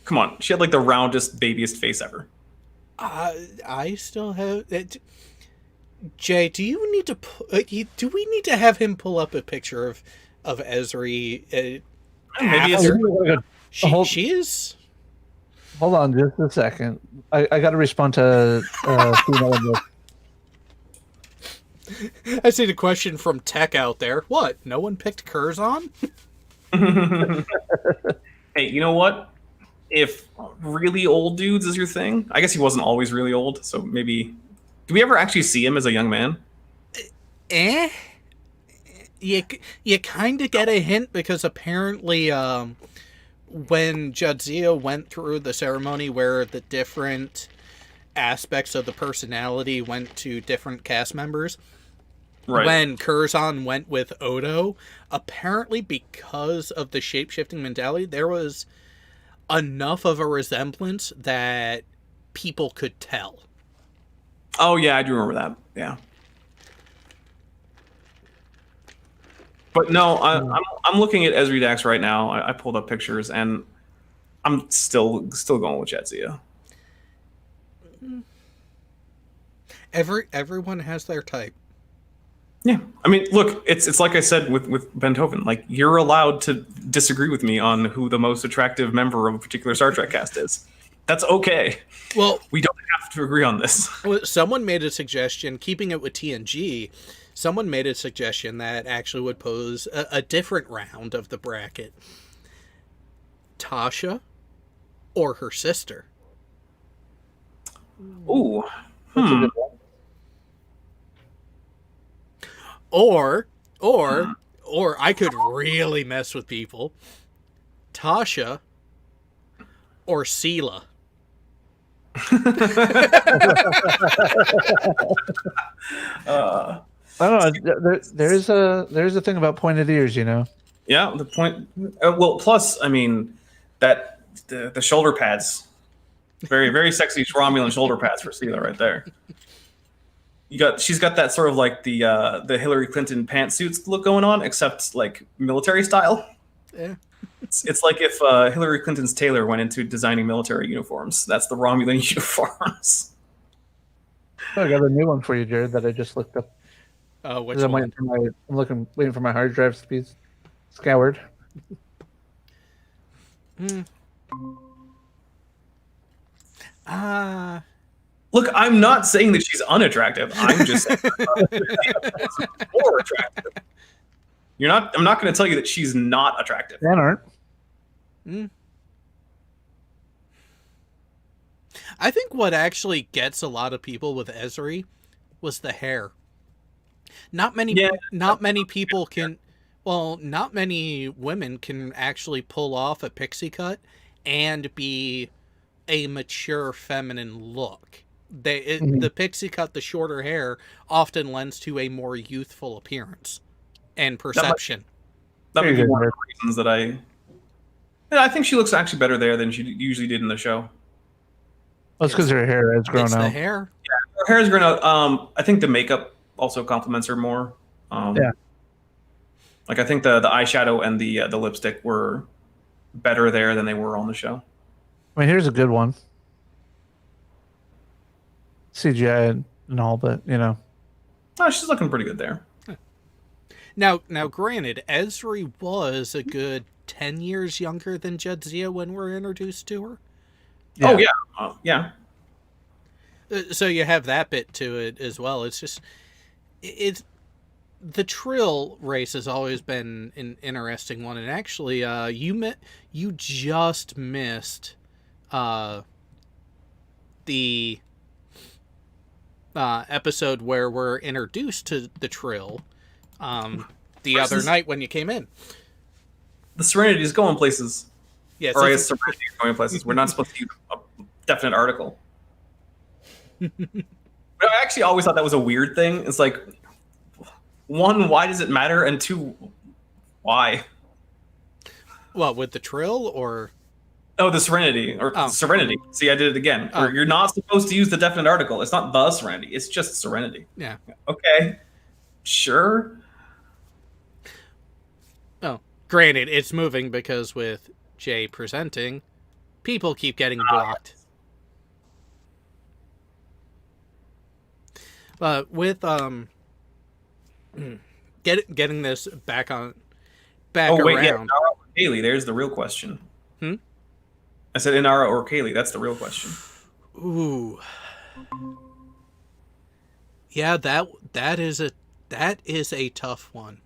Come on, she had like the roundest, babiest face ever. I still have it. Jay, do you need to do we need to have him pull up a picture of Esri? Maybe she is. Hold on just a second. I got to respond to. I see the question from Tech out there. What? No one picked Curzon? Hey, you know what? If really old dudes is your thing, I guess he wasn't always really old, so maybe Do we ever actually see him as a young man? Eh? You kind of get a hint because apparently when Jadzia went through the ceremony where the different aspects of the personality went to different cast members, Right. when Curzon went with Odo, apparently because of the shape-shifting mentality, there was enough of a resemblance that people could tell. Oh yeah, I do remember that. Yeah. But no, I'm looking at Ezri Dax right now. I pulled up pictures, and I'm still going with Jadzia. Everyone has their type. Yeah, I mean, look, it's like I said with Beethoven. Like, you're allowed to disagree with me on who the most attractive member of a particular Star Trek cast is. That's okay. Well, We don't have to agree on this. someone made a suggestion, keeping it with TNG, someone made a suggestion that actually would pose a different round of the bracket. Tasha or her sister? Ooh. That's a good one. Or I could really mess with people. Tasha or Sela? I don't know. There's a thing about pointed ears, you know. Yeah, the point. Well, plus, I mean, that the shoulder pads, very very sexy Romulan shoulder pads for Sela right there. She's got that sort of like the Hillary Clinton pantsuits look going on, except like military style. Yeah. It's like if Hillary Clinton's tailor went into designing military uniforms. That's the Romulan uniforms. I got a new one for you, Jared, that I just looked up. Which I'm one? waiting for my hard drive to be scoured. Look, I'm not saying that she's unattractive. I'm just saying she's more attractive. I'm not going to tell you that she's not attractive. Kanar. I think what actually gets a lot of people with Ezri was the hair. Not many people can. Well, not many women can actually pull off a pixie cut and be a mature feminine look. The pixie cut, the shorter hair, often lends to a more youthful appearance and perception. That would be one of the reasons that I think she looks actually better there than she usually did in the show. Well, it's because her hair has grown It's out. the hair. Yeah, her hair's grown out. I think the makeup also complements her more. Yeah. Like I think the eyeshadow and the lipstick were better there than they were on the show. I mean, here's a good one. CGI and all, but you know. Oh, she's looking pretty good there. Now, granted, Ezri was a good 10 years younger than Jadzia when we're introduced to her. Yeah. Oh yeah, yeah. So you have that bit to it as well. It's just the Trill race has always been an interesting one, and actually, you just missed the episode where we're introduced to the Trill the other night when you came in. The Serenity is going places. Yes, Or I guess Serenity is going places. We're not supposed to use a definite article. But I actually always thought that was a weird thing. It's like, one, why does it matter? And two, why? Well, with the Trill or... Oh, the Serenity. Or Serenity. See, I did it again. Where you're not supposed to use the definite article. It's not the Serenity. It's just Serenity. Yeah. Okay. Sure. Oh, granted, it's moving because with Jay presenting, people keep getting blocked. But with getting this back Oh wait, around. yeah, Inara or Kaylee. There's the real question. I said Inara or Kaylee. That's the real question. Ooh. Yeah, that is a tough one.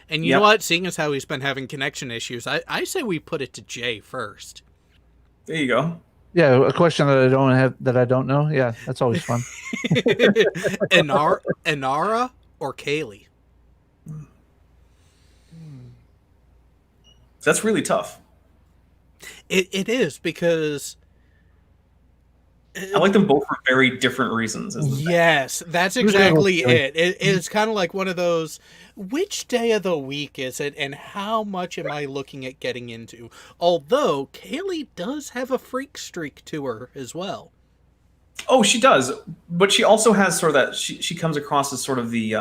And you know what? Seeing as how he's been having connection issues, I say we put it to Jay first. There you go. Yeah, a question that I don't know. Yeah, that's always fun. Inara or Kaylee? That's really tough. It is because I like them both for very different reasons. Is the thing. yes, that's Who's gonna go exactly with Kaylee? it's kind of like one of those. Which day of the week is it, and how much am I looking at getting into? Although Kaylee does have a freak streak to her as well. Oh, she does, but she also has sort of that. She comes across as sort of the.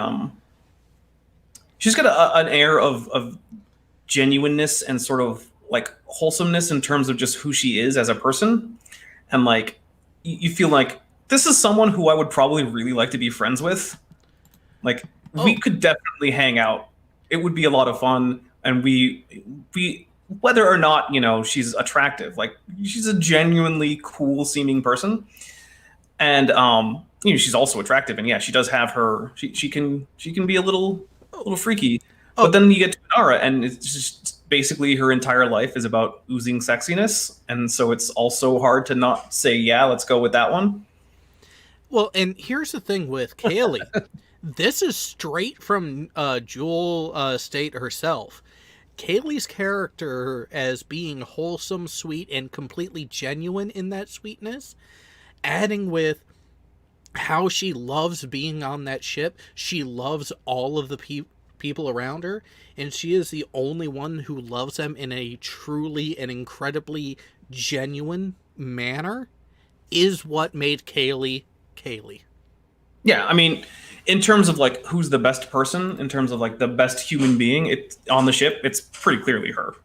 She's got an air of genuineness and sort of like wholesomeness in terms of just who she is as a person, and like you feel like this is someone who I would probably really like to be friends with. Like we could definitely hang out. It would be a lot of fun, and we whether or not she's attractive, like she's a genuinely cool seeming person, and she's also attractive, and yeah, she does have her. She can be a little freaky, but then you get to Nara, and it's just basically her entire life is about oozing sexiness, and so it's also hard to not say, yeah, let's go with that one. Well, and here's the thing with Kaylee. This is straight from Jewel State herself. Kaylee's character as being wholesome, sweet, and completely genuine in that sweetness, adding with how she loves being on that ship. She loves all of the people around her, and she is the only one who loves them in a truly and incredibly genuine manner, is what made Kaylee Kaylee. Yeah, I mean, in terms of like who's the best person, in terms of like the best human being on the ship, it's pretty clearly her.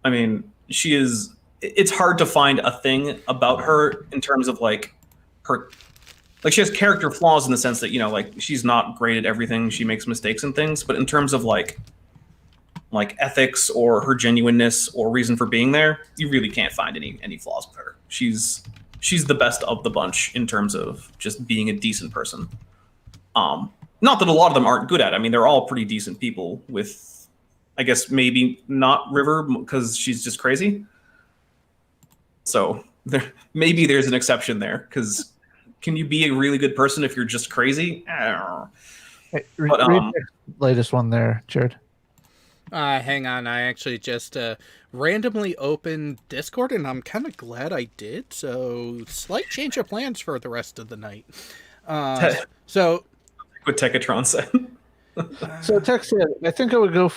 I mean, she is. It's hard to find a thing about her in terms of like her. Like she has character flaws in the sense that like she's not great at everything. She makes mistakes and things, but in terms of like ethics or her genuineness or reason for being there, you really can't find any flaws with her. She's the best of the bunch in terms of just being a decent person. Not that a lot of them aren't good at it. I mean, they're all pretty decent people with, I guess, maybe not River because she's just crazy. So maybe there's an exception there because can you be a really good person if you're just crazy? I don't know. Hey, read the latest one there, Jared. Hang on, I actually just randomly opened Discord, and I'm kind of glad I did, so slight change of plans for the rest of the night. So... What Tekatron said. So Tech said, I think I would go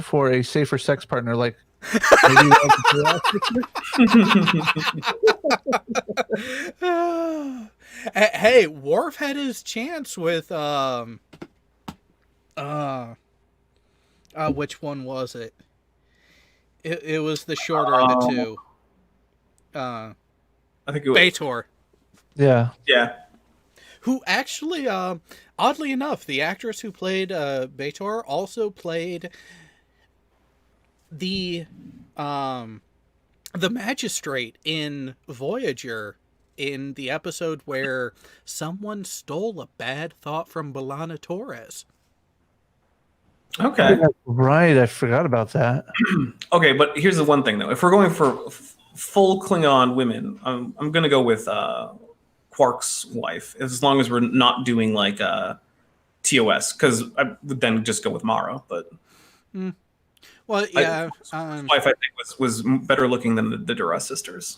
for a safer sex partner, like maybe Hey, Worf had his chance with which one was it? It was the shorter of the two. I think it was B'Etor. Yeah. Yeah. Who actually, oddly enough, the actress who played B'Etor also played the magistrate in Voyager, in the episode where someone stole a bad thought from B'Elanna Torres. Okay. Right, I forgot about that. Okay, but here's the one thing though. If we're going for full Klingon women, I'm going to go with Quark's wife, as long as we're not doing like TOS, because I would then just go with Mara. But well, yeah, wife I think was better looking than the Duras sisters.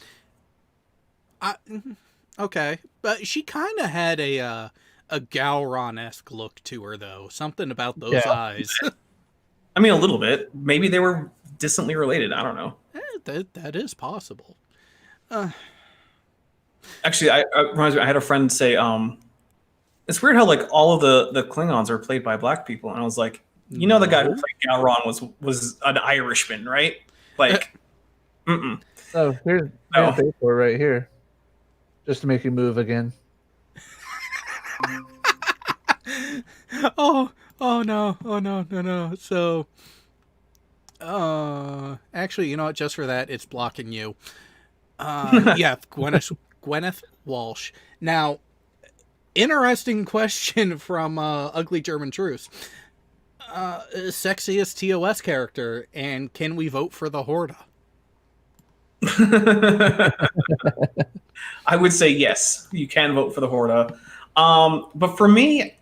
Okay, but she kind of had a Gowron-esque look to her, though. Something about those eyes. I mean, a little bit. Maybe they were distantly related. I don't know. That is possible. Actually, I had a friend say, it's weird how like all of the Klingons are played by black people, and I was like, the guy who played Gowron was an Irishman, right? Like, Oh, here's B'Etor right here, just to make you move again. Oh no. So, actually, you know what? Just for that, it's blocking you. Yeah, Gwyneth Walsh. Now, interesting question from Ugly German Truce. Sexiest TOS character, and can we vote for the Horda? I would say yes, you can vote for the Horta. But for me,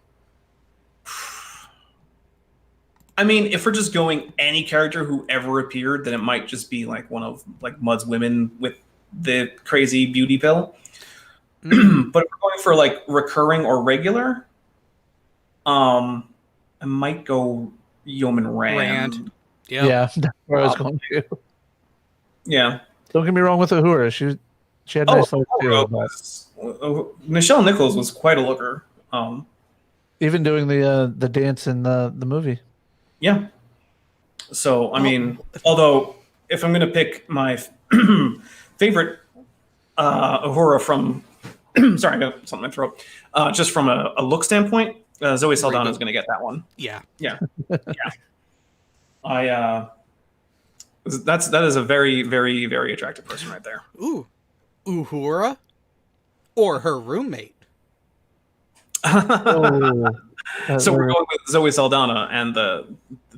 I mean, if we're just going any character who ever appeared, then it might just be like one of like Mud's women with the crazy beauty pill. But if we're going for like recurring or regular, I might go Yeoman Rand. Yep. Yeah, that's where I was going to. Yeah. Don't get me wrong with Uhura. She had nice looks too. But Nichelle Nichols was quite a looker. even doing the dance in the movie. Yeah. So I mean, although if I'm gonna pick my favorite Uhura from, sorry, I got something in my throat. Just from a look standpoint, Zoe Saldana is gonna get that one. Yeah. Yeah. Yeah. That is a very, very, very attractive person right there. Ooh. Uhura? Or her roommate? Oh, So we're going with Zoe Saldana and the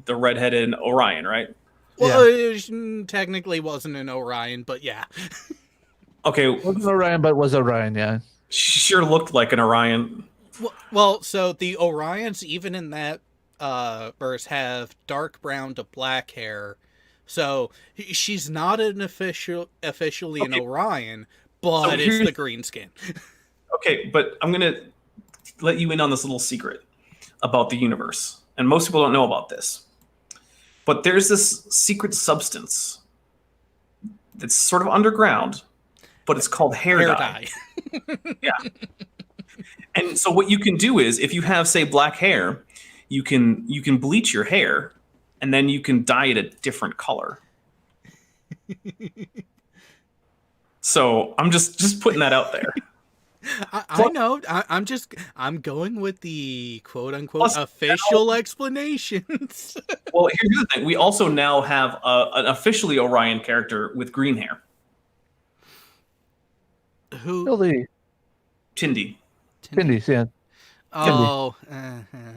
redheaded Orion, right? Well, it technically wasn't an Orion, but yeah. Okay. wasn't Orion, but was Orion, yeah. She sure looked like an Orion. Well, so the Orions, even in that verse, have dark brown to black hair. So she's not officially an Orion, but So it's the green skin. Okay, but I'm gonna let you in on this little secret about the universe, and most people don't know about this. But there's this secret substance that's sort of underground, but it's called hair dye. Yeah. And so what you can do is, if you have, say, black hair, you can bleach your hair, and then you can dye it a different color. So I'm just putting that out there. I know. I'm going with the quote unquote official explanations. Well, here's the thing: we also now have an officially Orion character with green hair. Who? Really? Tindy. Tindy, yeah. Oh.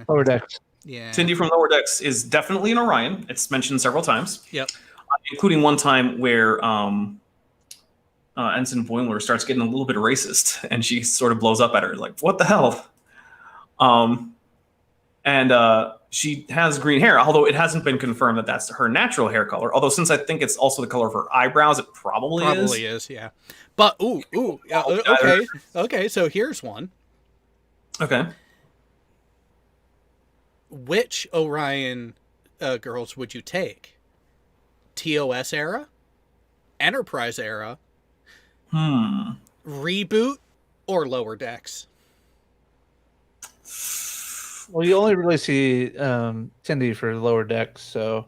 Lower Decks. Yeah. Tindy from Lower Decks is definitely an Orion. It's mentioned several times. Yep. Including one time where Ensign Boimler starts getting a little bit racist, and she sort of blows up at her, like, "What the hell?" And she has green hair, although it hasn't been confirmed that that's her natural hair color. Although since I think it's also the color of her eyebrows, it probably is. Yeah. But okay. So here's one. Okay. Which Orion girls would you take? TOS era? Enterprise era? Reboot? Or Lower Decks? Well, you only really see Tindy for Lower Decks, so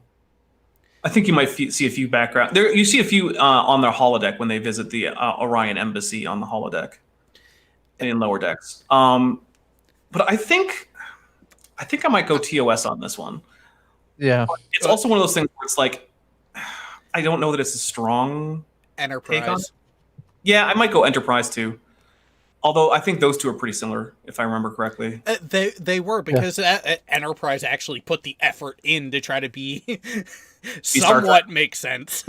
I think you might see a few background there. You see a few on their holodeck when they visit the Orion embassy on the holodeck in Lower Decks. But I think I might go TOS on this one. yeah. It's also one of those things where it's like, I don't know that it's a strong Enterprise. take on it. Yeah, I might go Enterprise too. Although I think those two are pretty similar, if I remember correctly. They were, because Enterprise actually put the effort in to try to be somewhat make sense.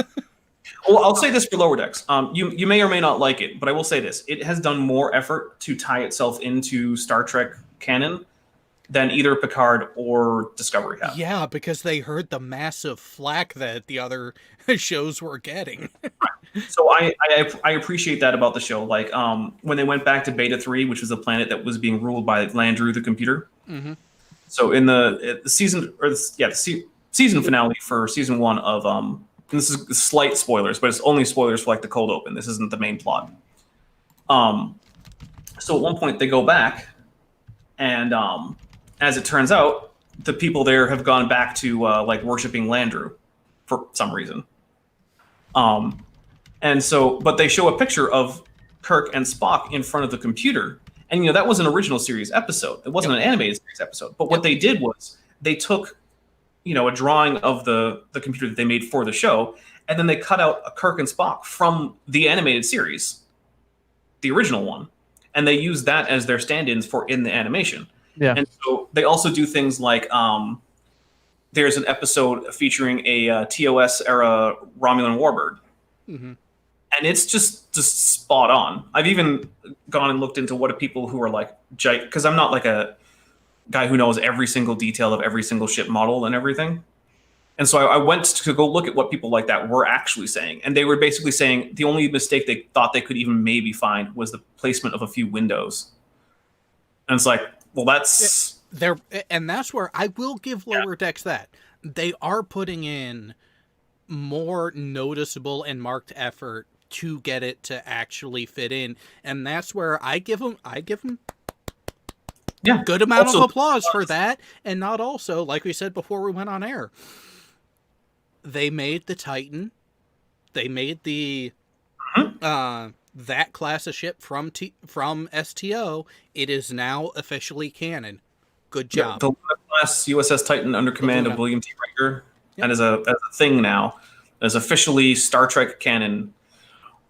Well, I'll say this for Lower Decks. You may or may not like it, but I will say this. It has done more effort to tie itself into Star Trek canon than either Picard or Discovery have. Yeah, because they heard the massive flack that the other shows were getting. So I appreciate that about the show. Like when they went back to Beta 3, which was a planet that was being ruled by Landru the computer. Mm-hmm. So in the season season finale for season 1 of and this is slight spoilers, but it's only spoilers for like the cold open. This isn't the main plot. So at one point they go back, and as it turns out, the people there have gone back to like worshiping Landru for some reason. And so, but they show a picture of Kirk and Spock in front of the computer. And, that was an original series episode. It wasn't an animated series episode. But what they did was they took, a drawing of the computer that they made for the show, and then they cut out a Kirk and Spock from the animated series, the original one. And they used that as their stand-ins for in the animation. Yeah. And so they also do things like there's an episode featuring a TOS era Romulan warbird. Mm-hmm. and it's just spot on. I've even gone and looked into what do people who are like, because I'm not like a guy who knows every single detail of every single ship model and everything. And so I went to go look at what people like that were actually saying. And they were basically saying the only mistake they thought they could even maybe find was the placement of a few windows. And it's like, well, that's... And that's where I will give Lower Decks that. They are putting in more noticeable and marked effort to get it to actually fit in. And that's where I give them good amount of applause for that. And not also, like we said before we went on air, they made the Titan. They made the that class of ship from STO. It is now officially canon. Good job. The class USS Titan under command of William T. Riker. Yep. That is a thing now. It's officially Star Trek canon.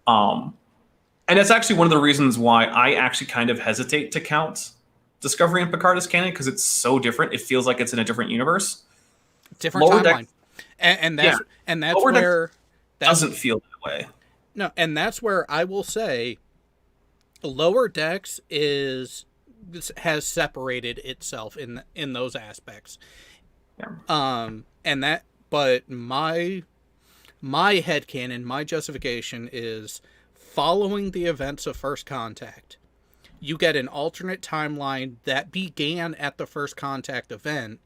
And that's actually one of the reasons why I actually kind of hesitate to count Discovery and Picard as canon, because it's so different. It feels like it's in a different universe. Different timeline. And that's where that doesn't feel that way. No, and that's where I will say Lower Decks has separated itself in those aspects. Yeah. But my headcanon, my justification is following the events of First Contact. You get an alternate timeline that began at the First Contact event,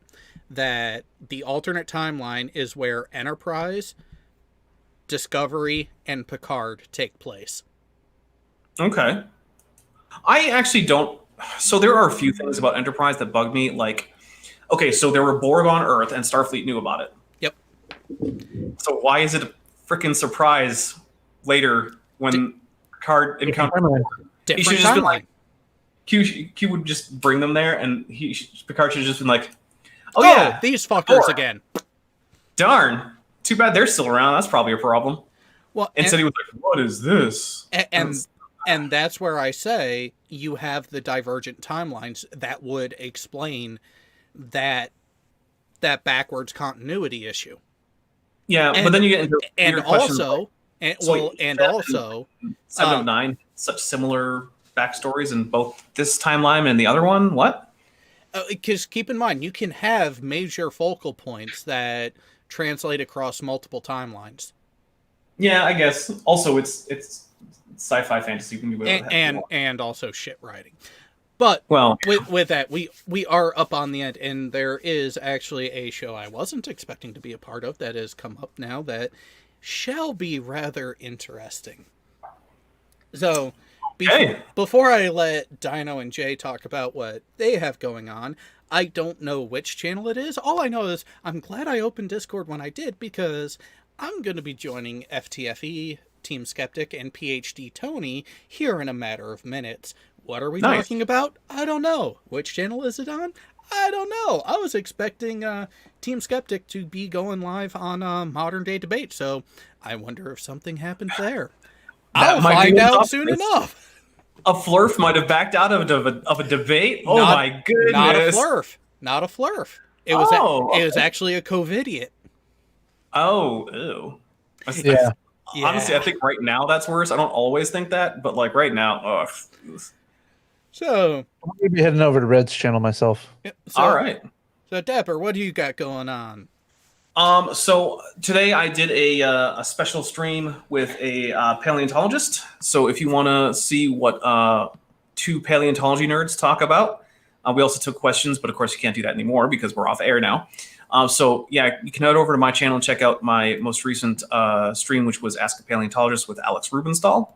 that the alternate timeline is where Enterprise, Discovery, and Picard take place. Okay. I actually don't... So there are a few things about Enterprise that bug me. Like, okay, so there were Borg on Earth and Starfleet knew about it. Yep. So why is it a freaking surprise later when Picard encountered... He should have just been like... Q would just bring them there, and Picard should have just been like, oh yeah, these fuckers again. Darn. Too bad they're still around. That's probably a problem. Well, Instead he was like, what is this? And that's where I say you have the divergent timelines that would explain that backwards continuity issue. Yeah, but then you get into Seven of Nine, such similar backstories in both this timeline and the other one. What? Because keep in mind, you can have major focal points that translate across multiple timelines. Yeah, I guess. Also, it's sci-fi fantasy. And also shit writing. But with that, we are up on the end, and there is actually a show I wasn't expecting to be a part of that has come up now that shall be rather interesting. So, before I let Dino and Jay talk about what they have going on, I don't know which channel it is. All I know is I'm glad I opened Discord when I did, because I'm going to be joining FTFE, Team Skeptic, and PhD Tony here in a matter of minutes. What are we talking about? I don't know. Which channel is it on? I don't know. I was expecting Team Skeptic to be going live on Modern Day Debate, so I wonder if something happens there. I'll find out soon enough. A flurf might have backed out of a debate. Oh my goodness! Not a flurf. It was actually a COVIDiot. Oh, ew. Yeah. Honestly, I think right now that's worse. I don't always think that, but like right now, ugh. So I'm gonna be heading over to Red's channel myself. All right. So Dapper, what do you got going on? So today I did a special stream with a paleontologist. So if you want to see what two paleontology nerds talk about, we also took questions, but of course you can't do that anymore because we're off air now. So yeah, you can head over to my channel and check out my most recent stream, which was Ask a Paleontologist with Alex Rubenstahl.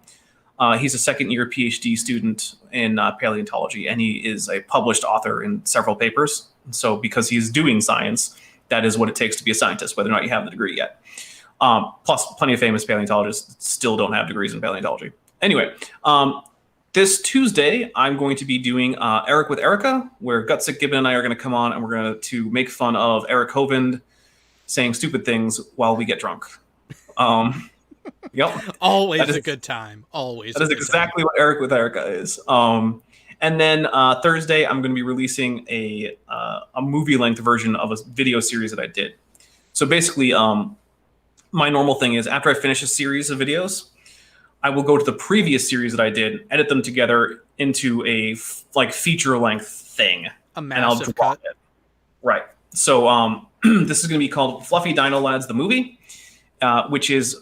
He's a second-year PhD student in paleontology, and he is a published author in several papers. So because he's doing science, that is what it takes to be a scientist, whether or not you have the degree yet. Plus, plenty of famous paleontologists still don't have degrees in paleontology. Anyway, this Tuesday, I'm going to be doing Eric with Erica, where Gutsick Gibbon and I are going to come on, and we're going to make fun of Eric Hovind saying stupid things while we get drunk. Yep. Always a good time. Always. That is exactly what Eric with Erica is. And then Thursday, I'm going to be releasing a movie-length version of a video series that I did. So basically, my normal thing is after I finish a series of videos, I will go to the previous series that I did, edit them together into a feature length thing, A and I'll massive drop cut. it. Right. So this is going to be called Fluffy Dino Lads the movie, which is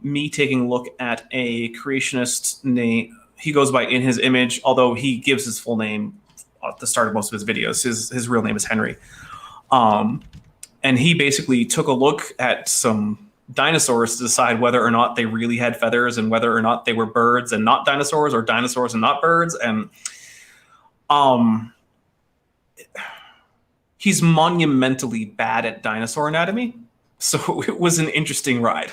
me taking a look at a creationist name. He goes by In His Image, although he gives his full name at the start of most of his videos. His real name is Henry. And he basically took a look at some dinosaurs to decide whether or not they really had feathers and whether or not they were birds and not dinosaurs, or dinosaurs and not birds. And he's monumentally bad at dinosaur anatomy, so it was an interesting ride.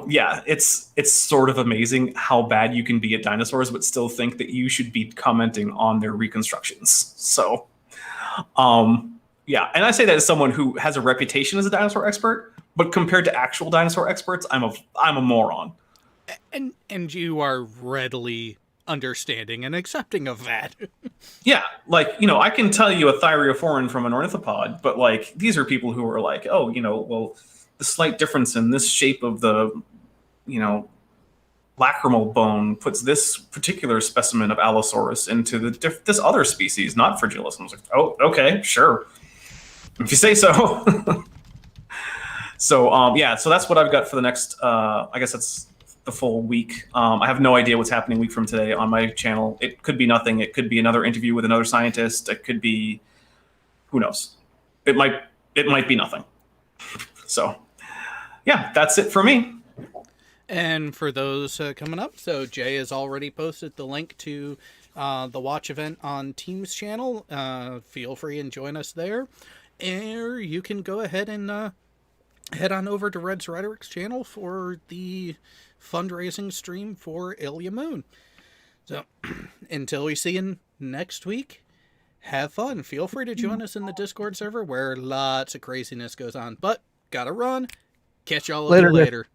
Yeah, it's sort of amazing how bad you can be at dinosaurs, but still think that you should be commenting on their reconstructions. So, yeah, and I say that as someone who has a reputation as a dinosaur expert, but compared to actual dinosaur experts, I'm a moron. And you are readily understanding and accepting of that. Yeah, like, I can tell you a thyreophoran from an ornithopod, but like these are people who are like, oh, well, the slight difference in this shape of the, lacrimal bone puts this particular specimen of Allosaurus into this other species, not Fragilis. And I was like, oh, okay, sure. If you say so. So, yeah, so that's what I've got for the next, I guess that's the full week. I have no idea what's happening a week from today on my channel. It could be nothing. It could be another interview with another scientist. It could be, who knows? It might be nothing. So, yeah, that's it for me. And for those coming up, so Jay has already posted the link to the watch event on Team's channel. Feel free and join us there. Or you can go ahead and head on over to Red's Rhetoric's channel for the fundraising stream for Ilya Moon. So until we see you next week, have fun. Feel free to join us in the Discord server where lots of craziness goes on. But gotta run. Catch y'all later.